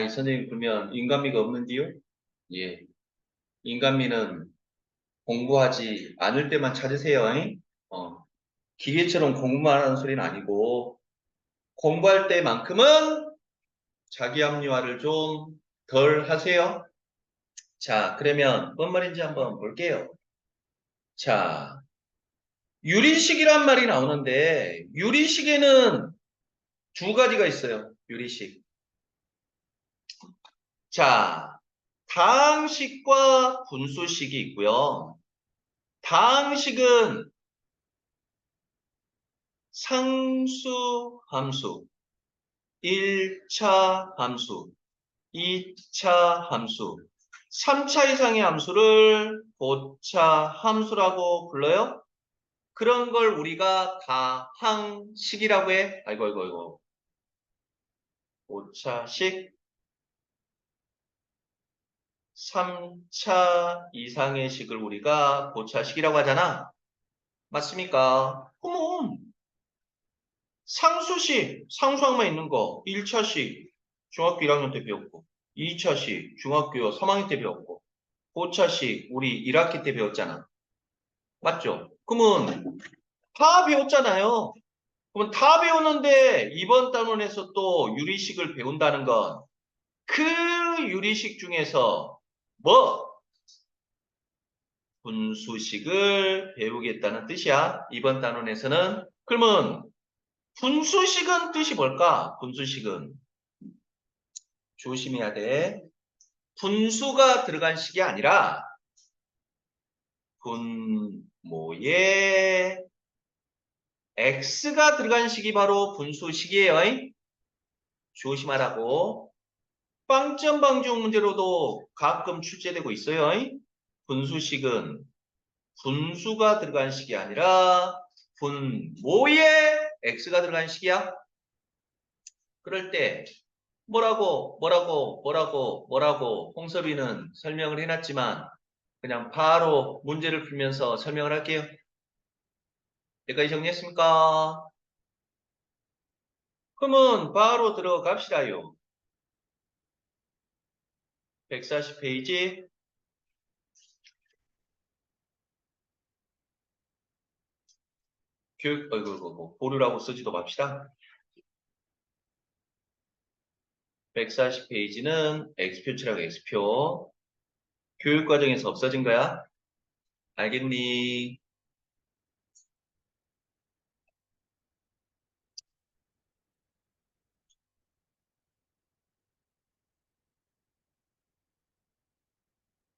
이 선생님 그러면 인간미가 없는데요? 예. 인간미는 공부하지 않을 때만 찾으세요. 잉? 기계처럼 공부만 하는 소리는 아니고 공부할 때만큼은 자기 합리화를 좀 덜 하세요. 자, 그러면 뭔 말인지 한번 볼게요. 자, 유리식이란 말이 나오는데 유리식에는 두 가지가 있어요. 유리식. 자, 다항식과 분수식이 있고요. 다항식은 상수 함수, 1차 함수, 2차 함수, 3차 이상의 함수를 고차 함수라고 불러요. 그런 걸 우리가 다항식이라고 해. 아이고. 고차식, 3차 이상의 식을 우리가 고차식이라고 하잖아. 맞습니까? 그럼 상수식, 상수항만 있는 거 1차식 중학교 1학년 때 배웠고 2차식 중학교 3학년 때 배웠고 고차식 우리 1학기 때 배웠잖아. 맞죠? 그러면 다 배웠잖아요. 그러면 다 배웠는데 이번 단원에서 또 유리식을 배운다는 건 그 유리식 중에서 뭐? 분수식을 배우겠다는 뜻이야. 이번 단원에서는. 그러면 분수식은 뜻이 뭘까? 분수식은 조심해야 돼. 분수가 들어간 식이 아니라 분모에 x가 들어간 식이 바로 분수식이에요. 조심하라고. 빵점 방지용 문제로도 가끔 출제되고 있어요. 분수식은 분수가 들어간 식이 아니라 분모에 x가 들어간 식이야. 그럴 때 뭐라고 홍섭이는 설명을 해놨지만 그냥 바로 문제를 풀면서 설명을 할게요. 여기까지 정리했습니까? 그러면 바로 들어갑시다요. 140페이지. 교육, 보류라고 쓰지도 맙시다. 140페이지는 X표치라고 X표. 교육과정에서 없어진 거야. 알겠니?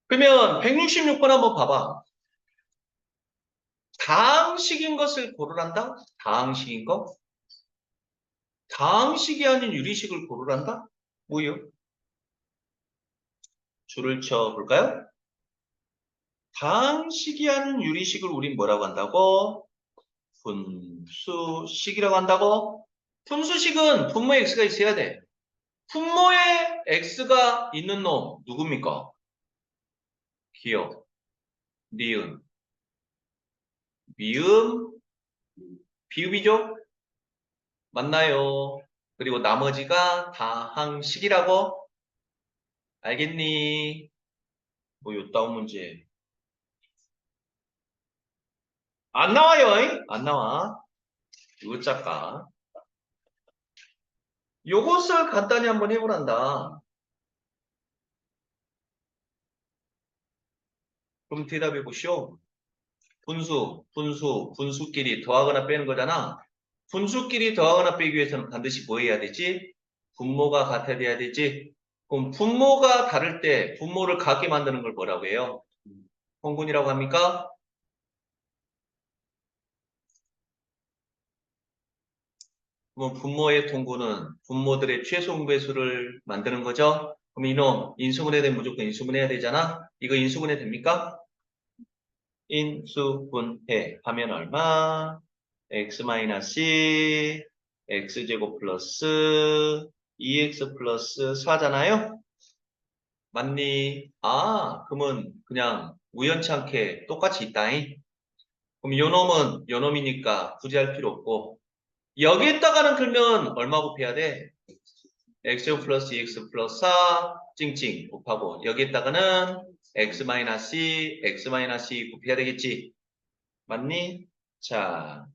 그러면 166번 한번 봐봐. 다항식인 것을 고르란다? 다항식인 거? 다항식이 아닌 유리식을 고르란다? 뭐요? 줄을 쳐 볼까요? 다항식이 아닌 유리식을 우린 뭐라고 한다고? 분수식이라고 한다고? 분수식은 분모에 x가 있어야 돼. 분모에 x가 있는 놈 누굽니까? 기억, 니은, 미음, 비읍이죠? 맞나요? 그리고 나머지가 다항식이라고? 알겠니? 뭐 요따운 문제 안 나와요. 잉? 안 나와. 으짜까. 요것을 간단히 한번 해보란다. 그럼 대답해 보시오. 분수끼리 더하거나 빼는 거잖아. 분수끼리 더하거나 빼기 위해서는 반드시 뭐 해야 되지? 분모가 같아야 돼야 되지. 그럼 분모가 다를 때 분모를 같게 만드는 걸 뭐라고 해요? 통분이라고 합니까? 그럼 분모의 통분은 분모들의 최소분배수를 만드는 거죠. 그럼 이놈 인수분해 되면 무조건 인수분해야 되잖아. 이거 인수분해 됩니까? 인수분해 하면 얼마? x-c x제곱 플러스 2x 플러스 4잖아요? 맞니? 아, 그러면 그냥 우연치 않게 똑같이 있다잉. 그럼 요놈은 요놈이니까 굳이 할 필요 없고 여기에다가는 그러면 얼마 곱해야 돼? x제곱 플러스 2x 플러스 4 찡찡 곱하고 여기에다가는 x-2 곱해야 되겠지? 맞니? 자,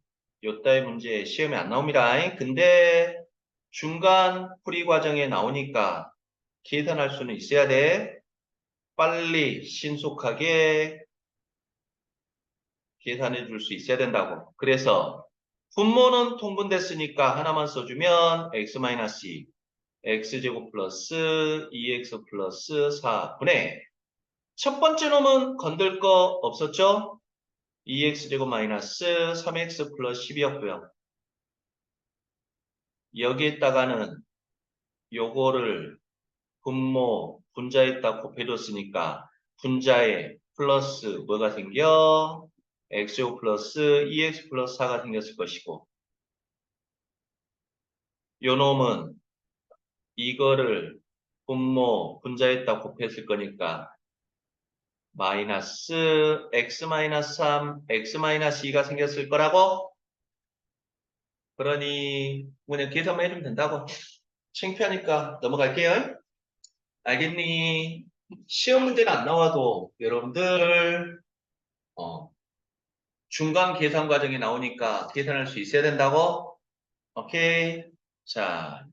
요따의 문제 시험에 안 나옵니다. 근데 중간 풀이 과정에 나오니까 계산할 수는 있어야 돼. 빨리 신속하게 계산해 줄 수 있어야 된다고. 그래서 분모는 통분됐으니까 하나만 써주면 x-2 x제곱 플러스 2x 플러스 4분의 첫 번째 놈은 건들 거 없었죠? 2x제곱 마이너스 3x 플러스 10이었고요. 여기에다가는 요거를 분모 분자에다 곱해줬으니까 분자에 플러스 뭐가 생겨? x제곱 플러스 2x 플러스 4가 생겼을 것이고 요 놈은 이거를 분모 분자에다 곱했을 거니까 마이너스 x 마이너스 3, x 마이너스 2가 생겼을 거라고? 그러니 그냥 계산만 해주면 된다고. 창피하니까 넘어갈게요. 알겠니? 시험 문제는 안 나와도 여러분들 중간 계산 과정이 나오니까 계산할 수 있어야 된다고? 오케이. 자,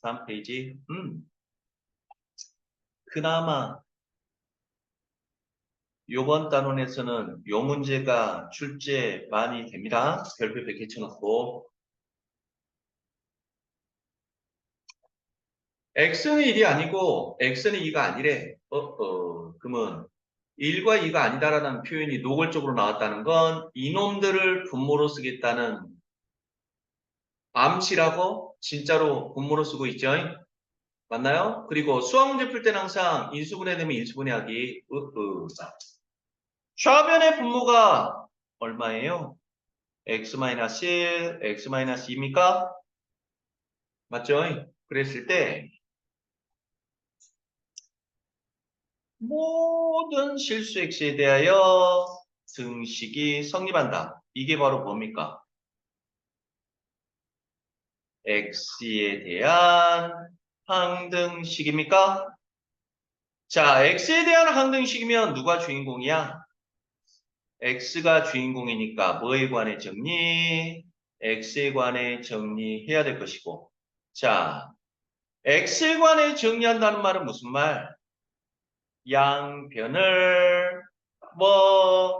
다음 페이지. 그나마 요번 단원에서는 요 문제가 출제 많이 됩니다. 별표 100개 쳐놓고. x는 1이 아니고 x는 2가 아니래. 그러면 1과 2가 아니다라는 표현이 노골적으로 나왔다는 건 이놈들을 분모로 쓰겠다는 암시라고 진짜로 분모로 쓰고 있죠. 맞나요? 그리고 수학 문제 풀 때는 항상 인수분해 되면 인수분해하기. 좌변의 분모가 얼마예요? x-1, x-2입니까? 맞죠? 그랬을 때 모든 실수 x에 대하여 등식이 성립한다. 이게 바로 뭡니까? x에 대한 항등식입니까? 자, x에 대한 항등식이면 누가 주인공이야? x가 주인공이니까 뭐에 관해 정리? x에 관해 정리해야 될 것이고. 자, x에 관해 정리한다는 말은 무슨 말? 양변을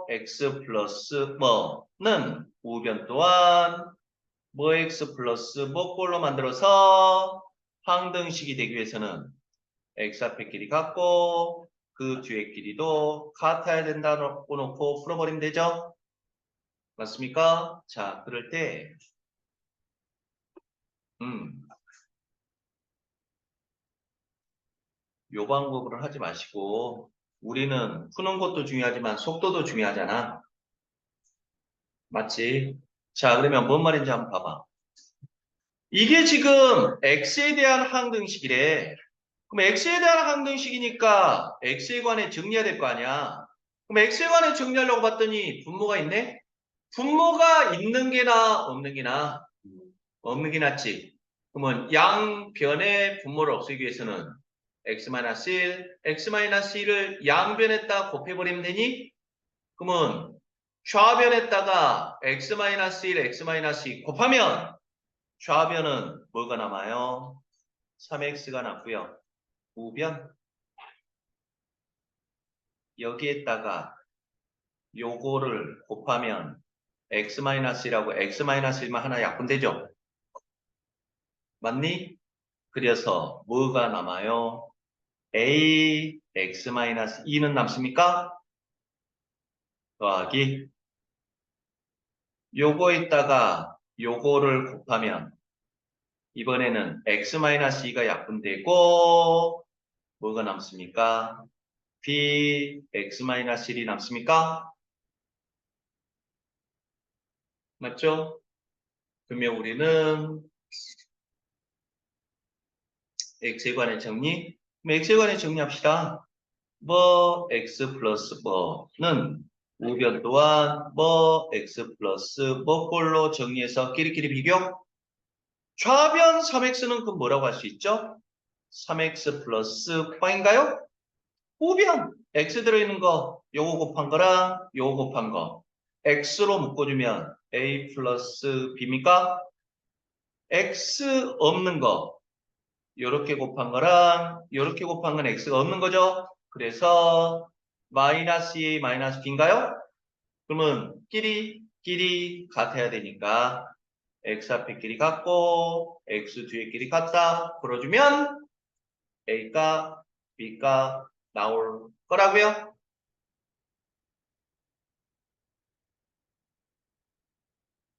x 플러스 뭐는 우변 또한 x 플러스 꼴로 만들어서 항등식이 되기 위해서는 x 앞에 길이 같고 그 뒤에 길이도 같아야 된다고 놓고 풀어버리면 되죠? 맞습니까? 자, 그럴 때 요 방법으로 하지 마시고 우리는 푸는 것도 중요하지만 속도도 중요하잖아. 맞지? 자, 그러면 뭔 말인지 한번 봐봐. 이게 지금 x에 대한 항등식이래. 그럼 x에 대한 항등식이니까 x에 관해 정리해야 될 거 아니야. 그럼 x에 관해 정리하려고 봤더니 분모가 있네? 분모가 있는 게 나아, 없는 게 나아? 없는 게 낫지. 그러면 양변의 분모를 없애기 위해서는 x-1, x-1을 양변에다 곱해버리면 되니? 그러면 좌변에다가 x-1, x-2 곱하면 좌변은 뭐가 남아요? 3x가 남고요. 우변 여기에다가 요거를 곱하면 x-1하고 x-1만 하나 약분되죠? 맞니? 그래서 뭐가 남아요? a x-2는 남습니까? 더하기 요거에다가 요거를 곱하면 이번에는 x-2가 약분되고 뭐가 남습니까? b x-1이 남습니까? 맞죠? 그러면 우리는 x에 관해 정리? 그럼 x에 관해 정리합시다. x 플러스 는 우변 또한 x 플러스 꼴로 정리해서 끼리끼리 비교? 좌변 3x는 그럼 뭐라고 할 수 있죠? 3x 플러스 파인가요? 우변 x 들어있는 거 요거 곱한 거랑 요거 곱한 거 x로 묶어주면 a 플러스 b입니까? x 없는 거 요렇게 곱한 거랑 요렇게 곱한 건 x가 없는 거죠? 그래서 마이너스 a 마이너스 b인가요? 그러면 끼리 같아야 되니까 x 앞에 끼리 같고 x 뒤에 끼리 같다 풀어주면 a가 b가 나올 거라고요.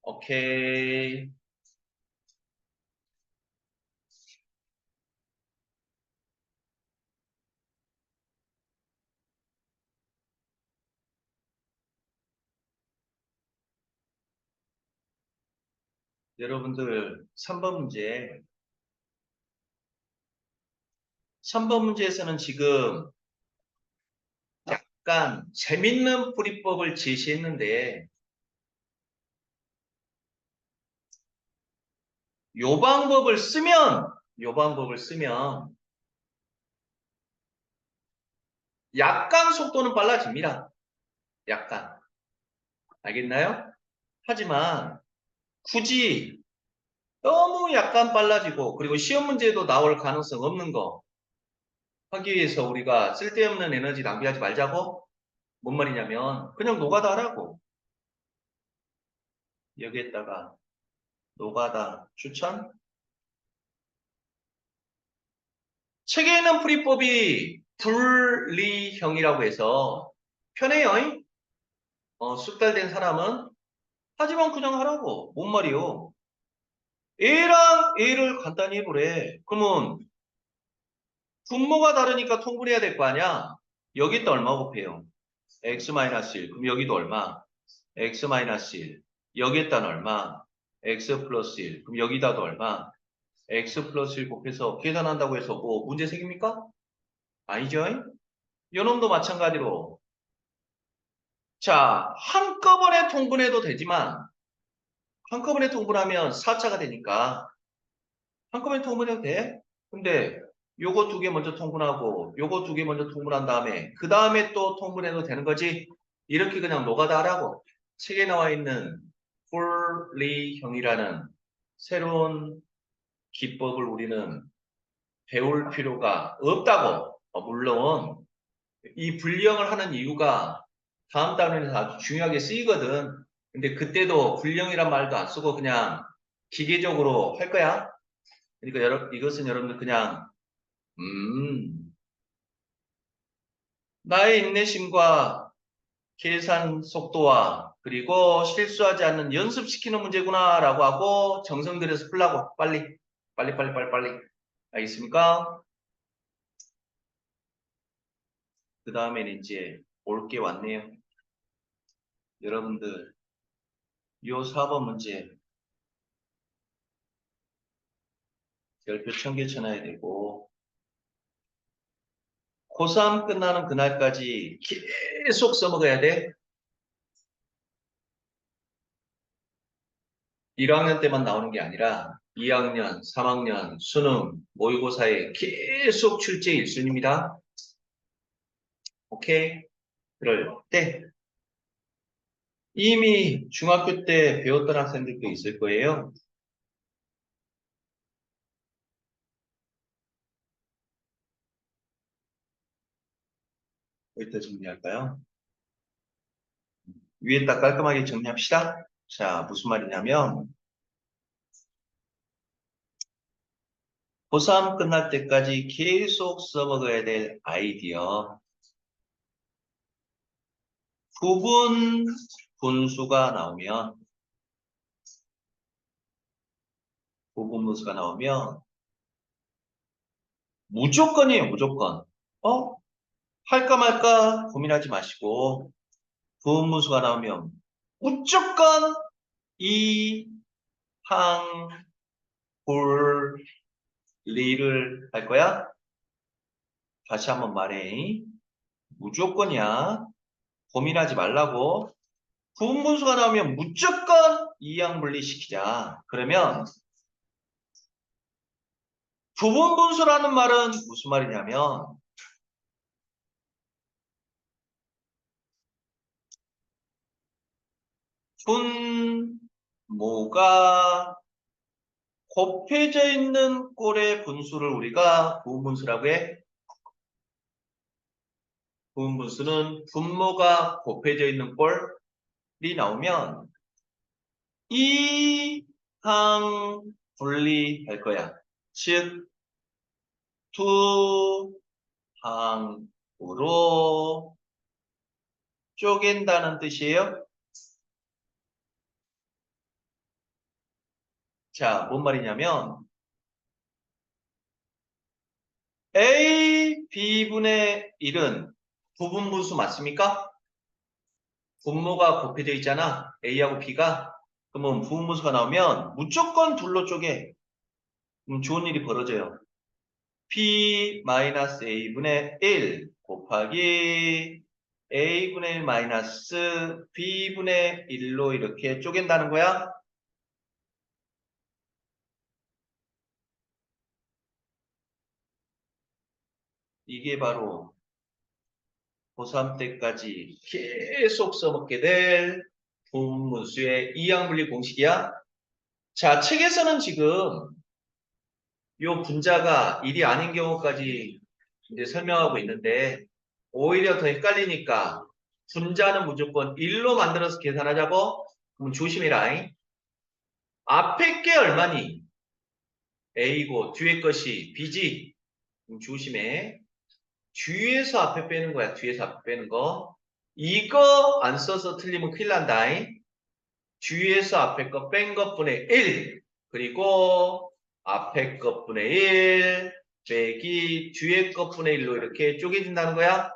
오케이. 여러분들 3번 문제 3번 문제에서는 지금 약간 재밌는 풀이법을 제시했는데 요 방법을 쓰면 약간 속도는 빨라집니다. 약간. 알겠나요? 하지만 굳이 너무 약간 빨라지고 그리고 시험 문제도 나올 가능성 없는 거 하기 위해서 우리가 쓸데없는 에너지 낭비하지 말자고? 뭔 말이냐면 그냥 노가다 하라고. 여기에다가 노가다 추천? 책에 있는 풀이법이 분리형이라고 해서 편해요. 숙달된 사람은 하지만 그냥 하라고. 뭔 말이요? A랑 A를 간단히 해보래. 그러면 분모가 다르니까 통분해야 될 거 아니야? 여기다 얼마 곱해요? x-1. 그럼 여기도 얼마? x-1. 여기에다는 얼마? x 플러스 1. 그럼 여기다도 얼마? x 플러스 1 곱해서 계산한다고 해서 뭐 문제 생깁니까? 아니죠? 요놈도 마찬가지로. 자, 한꺼번에 통분해도 되지만 한꺼번에 통분하면 4차가 되니까 한꺼번에 통분해도 돼. 근데 요거 두 개 먼저 통분하고 요거 두 개 먼저 통분한 다음에 그 다음에 또 통분해도 되는 거지. 이렇게 그냥 노가다 하라고. 책에 나와 있는 폴리형이라는 새로운 기법을 우리는 배울 필요가 없다고. 물론 이 분리형을 하는 이유가 다음 단원에서 아주 중요하게 쓰이거든. 근데 그때도 분리형이란 말도 안 쓰고 그냥 기계적으로 할 거야. 그러니까 이것은 여러분들 그냥 나의 인내심과 계산 속도와 그리고 실수하지 않는 연습시키는 문제구나 라고 하고 정성 들여서 풀라고. 빨리 알겠습니까? 그 다음에는 이제 올 게 왔네요. 여러분들 요 4번 문제 별표 1000개 쳐놔야 되고 고3 끝나는 그날까지 계속 써먹어야 돼. 1학년 때만 나오는 게 아니라 2학년, 3학년, 수능, 모의고사에 계속 출제 1순위입니다. 오케이? 그럴 때 이미 중학교 때 배웠던 학생들도 있을 거예요. 여기다 정리할까요? 위에다 깔끔하게 정리합시다. 자, 무슨 말이냐면 고3 끝날 때까지 계속 써먹어야 될 아이디어. 부분 분수가 나오면 무조건이에요, 무조건. 할까 말까 고민하지 마시고 부분분수가 나오면 무조건 이, 항, 볼, 리를 할 거야? 다시 한번 말해. 무조건이야. 고민하지 말라고. 부분분수가 나오면 무조건 이항분리 시키자. 그러면 부분분수라는 말은 무슨 말이냐면 분모가 곱해져 있는 꼴의 분수를 우리가 부분분수라고 해. 부분분수는 분모가 곱해져 있는 꼴이 나오면 이항 분리할 거야. 즉, 두 항으로 쪼갠다는 뜻이에요. 자, 뭔 말이냐면 A, B분의 1은 부분분수 맞습니까? 분모가 곱해져 있잖아. A하고 B가. 그러면 부분분수가 나오면 무조건 둘로 쪼개. 그럼 좋은 일이 벌어져요. P-A분의 1 곱하기 A분의 1 마이너스 B분의 1로 이렇게 쪼갠다는 거야. 이게 바로 고3 때까지 계속 써먹게 될 분무수의 이항분리 공식이야. 자, 책에서는 지금 요 분자가 1이 아닌 경우까지 이제 설명하고 있는데 오히려 더 헷갈리니까 분자는 무조건 1로 만들어서 계산하자고? 그럼 조심해라. 앞에 게 얼마니? A고 뒤에 것이 B지? 그럼 조심해. 뒤에서 앞에 빼는 거야. 뒤에서 앞에 빼는 거. 이거 안 써서 틀리면 큰일 난다. 뒤에서 앞에 거 뺀 것분의 1. 그리고 앞에 것분의 1. 빼기 뒤에 것분의 1로 이렇게 쪼개진다는 거야.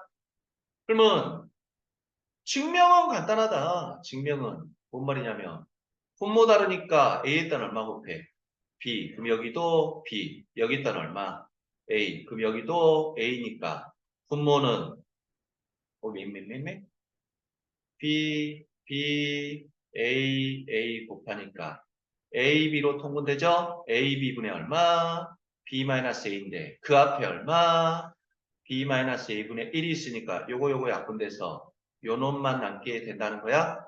그러면 증명은 간단하다. 증명은 뭔 말이냐면 분모 다르니까 A에 따른 얼마 곱해? B. 그럼 여기도 B. 여기 따른 얼마? A. 그럼 여기도 A니까 분모는 B, B, A 곱하니까 A, B로 통분되죠? A, B분의 얼마? B-A인데 그 앞에 얼마? B-A분의 1이 있으니까 요거 약분돼서 요 놈만 남게 된다는 거야.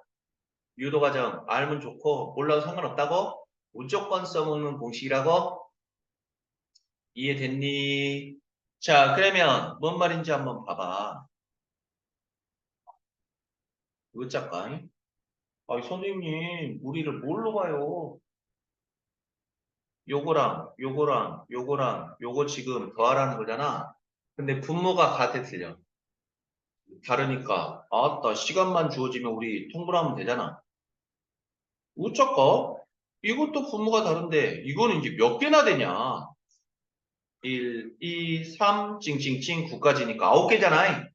유도과정 알면 좋고 몰라도 상관없다고? 무조건 써먹는 공식이라고? 이해됐니? 자, 그러면 뭔 말인지 한번 봐봐. 이거 잠깐. 아니, 선생님, 우리를 뭘로 봐요? 요거랑 요거 지금 더하라는 거잖아. 근데 분모가 같아 틀려. 다르니까 아따 시간만 주어지면 우리 통분하면 되잖아. 어쩌까? 이것도 분모가 다른데 이거는 이제 몇 개나 되냐? 1, 2, 3, 찡찡찡 9까지니까 9개잖아.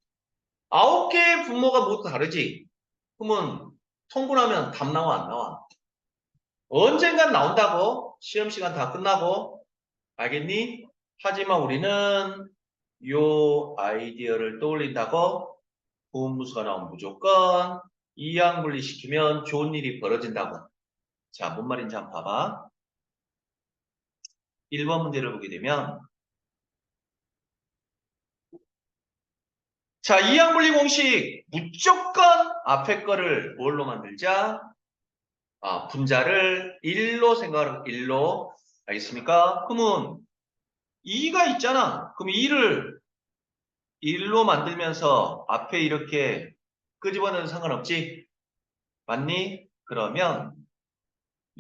9개의 분모가 모두 다르지? 그러면 통분하면 답 나와 안 나와? 언젠간 나온다고? 시험 시간 다 끝나고 알겠니? 하지만 우리는 요 아이디어를 떠올린다고 부분무수가 나오면 무조건 이항분리시키면 좋은 일이 벌어진다고. 자, 뭔 말인지 한번 봐봐. 1번 문제를 보게 되면 자, 이항분리 공식 무조건 앞에 거를 뭘로 만들자? 분자를 1로 생각하는 1로 알겠습니까? 그러면 2가 있잖아. 그럼 2를 1로 만들면서 앞에 이렇게 끄집어내도 상관없지? 맞니? 그러면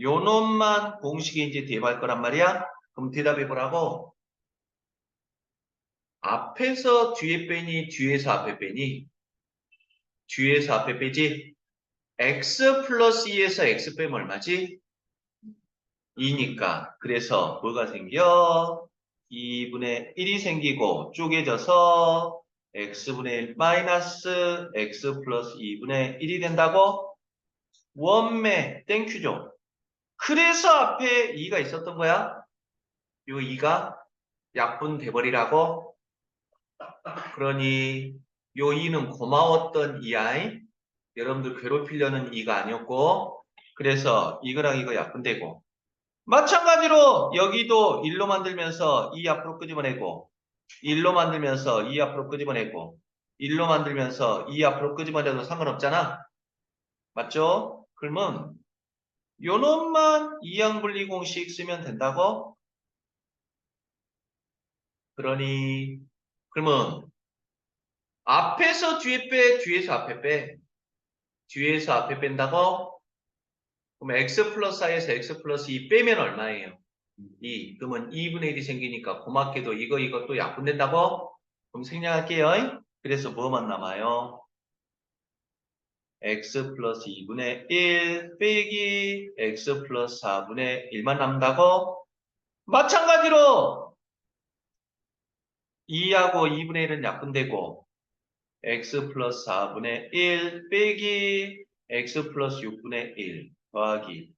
요 놈만 공식에 이제 대입할 거란 말이야? 그럼 대답해 보라고. 앞에서 뒤에 빼니, 뒤에서 앞에 빼니, 뒤에서 앞에 빼지? x 플러스 2에서 x 빼면 얼마지? 2니까. 그래서 뭐가 생겨? 2분의 1이 생기고 쪼개져서 x분의 1 마이너스 x 플러스 2분의 1이 된다고? 원매 땡큐죠. 그래서 앞에 2가 있었던 거야. 요 2가 약분돼 버리라고. 그러니 요 2는 고마웠던 이하이 여러분들 괴롭히려는 2가 아니었고 그래서 이거랑 이거 약분되고 마찬가지로 여기도 1로 만들면서 2 앞으로 끄집어내고 1로 만들면서 2 앞으로 끄집어내고 1로 만들면서 2 앞으로 끄집어내도 상관없잖아. 맞죠? 그러면 요 놈만 이항분리 공식 쓰면 된다고? 그러니 그러면 앞에서 뒤에 빼, 뒤에서 앞에 빼. 뒤에서 앞에 뺀다고? 그럼 x 플러스 i에서 x 플러스 2 빼면 얼마예요? 2. 그러면 2분의 1이 생기니까 고맙게도 이것도 약분된다고? 그럼 생략할게요. 그래서 뭐만 남아요? x 플러스 2분의 1 빼기 x 플러스 4분의 1만 남는다고? 마찬가지로 2하고 2분의 1은 약분되고 x 플러스 4분의 1 빼기 x 플러스 6분의 1 더하기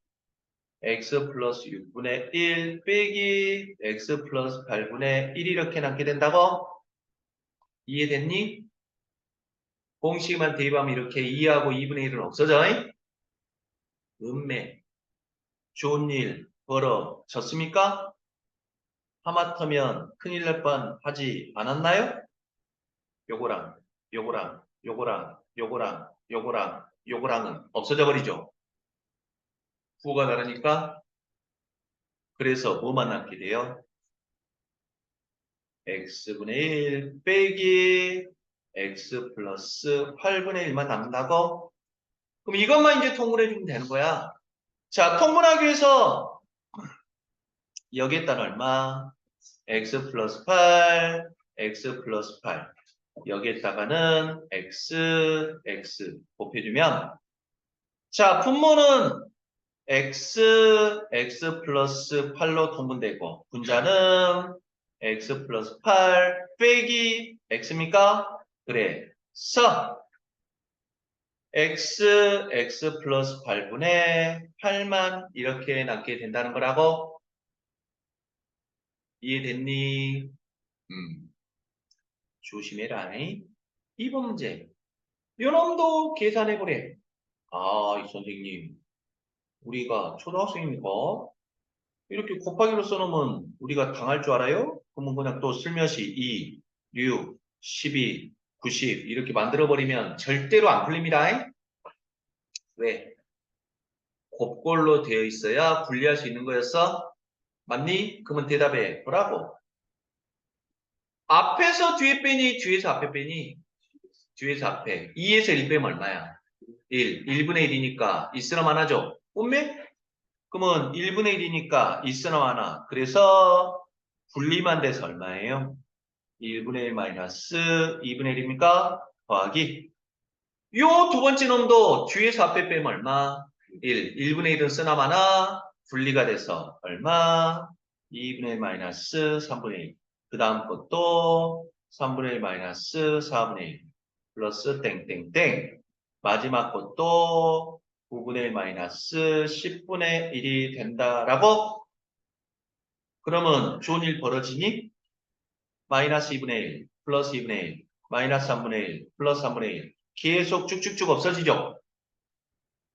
x 플러스 6분의 1 빼기 x 플러스 8분의 1 이렇게 남게 된다고? 이해됐니? 공식만 대입하면 이렇게 2하고 2분의 1은 없어져. 음매 좋은 일 벌어졌습니까? 하마터면 큰일 날 뻔 하지 않았나요? 요거랑 요거랑은 없어져 버리죠. 구호가 다르니까 그래서 뭐만 남게 돼요? x분의 1 빼기 x 플러스 8분의 1만 남는다고? 그럼 이것만 이제 통분해 주면 되는 거야. 자, 통분하기 위해서 여기에다 얼마? x 플러스 8, x 플러스 8. 여기에다가는 x 곱해주면 자, 분모는 x 플러스 8로 통분되고 분자는 x 플러스 8 빼기 x입니까? 그래. x 플러스 8분의 8만 이렇게 남게 된다는 거라고? 이해됐니? 조심해라. 2번 문제. 요놈도 계산해보래. 아, 이 선생님. 우리가 초등학생입니까? 이렇게 곱하기로 써놓으면 우리가 당할 줄 알아요? 그러면 그냥 또 슬며시 2, 6, 12, 90 이렇게 만들어버리면 절대로 안 풀립니다. 왜? 곱골로 되어 있어야 분리할 수 있는 거였어? 맞니? 그러면 대답해 보라고. 앞에서 뒤에 빼니 뒤에서 앞에 빼니 뒤에서 앞에 2에서 1 빼면 얼마야? 1, 1분의 1이니까 있으나 마나죠? 꿈매? 그러면 1분의 1이니까 있으나 마나. 그래서 분리만 돼서 얼마예요? 1분의 1 마이너스 2분의 1입니까? 더하기. 요 두 번째 놈도 뒤에서 앞에 빼면 얼마? 1. 1분의 1은 쓰나 마나 분리가 돼서 얼마? 2분의 1 마이너스 3분의 1. 그 다음 것도 3분의 1 마이너스 4분의 1 플러스 땡땡땡. 마지막 것도 9분의 1 마이너스 10분의 1이 된다라고? 그러면 좋은 일 벌어지니? 마이너스 2분의 1, 플러스 2분의 1, 마이너스 3분의 1, 플러스 3분의 1. 계속 쭉쭉쭉 없어지죠?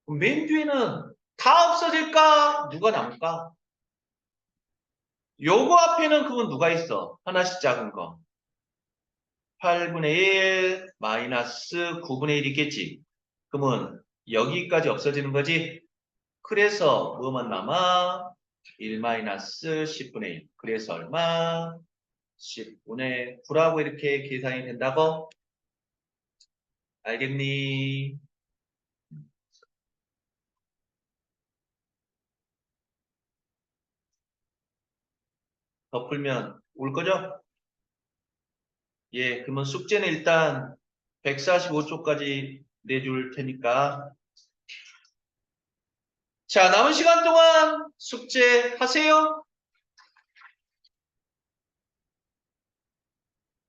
그럼 맨 뒤에는 다 없어질까? 누가 남을까? 요거 앞에는 그건 누가 있어? 하나씩 작은 거. 8분의 1, 마이너스 9분의 1 있겠지? 그러면 여기까지 없어지는 거지? 그래서 뭐만 남아? 1 마이너스 10분의 1. 그래서 얼마? 10분의 9라고 이렇게 계산이 된다고? 알겠니? 더 풀면 올 거죠? 예, 그러면 숙제는 일단 145초까지 내줄 테니까. 자, 남은 시간 동안 숙제 하세요.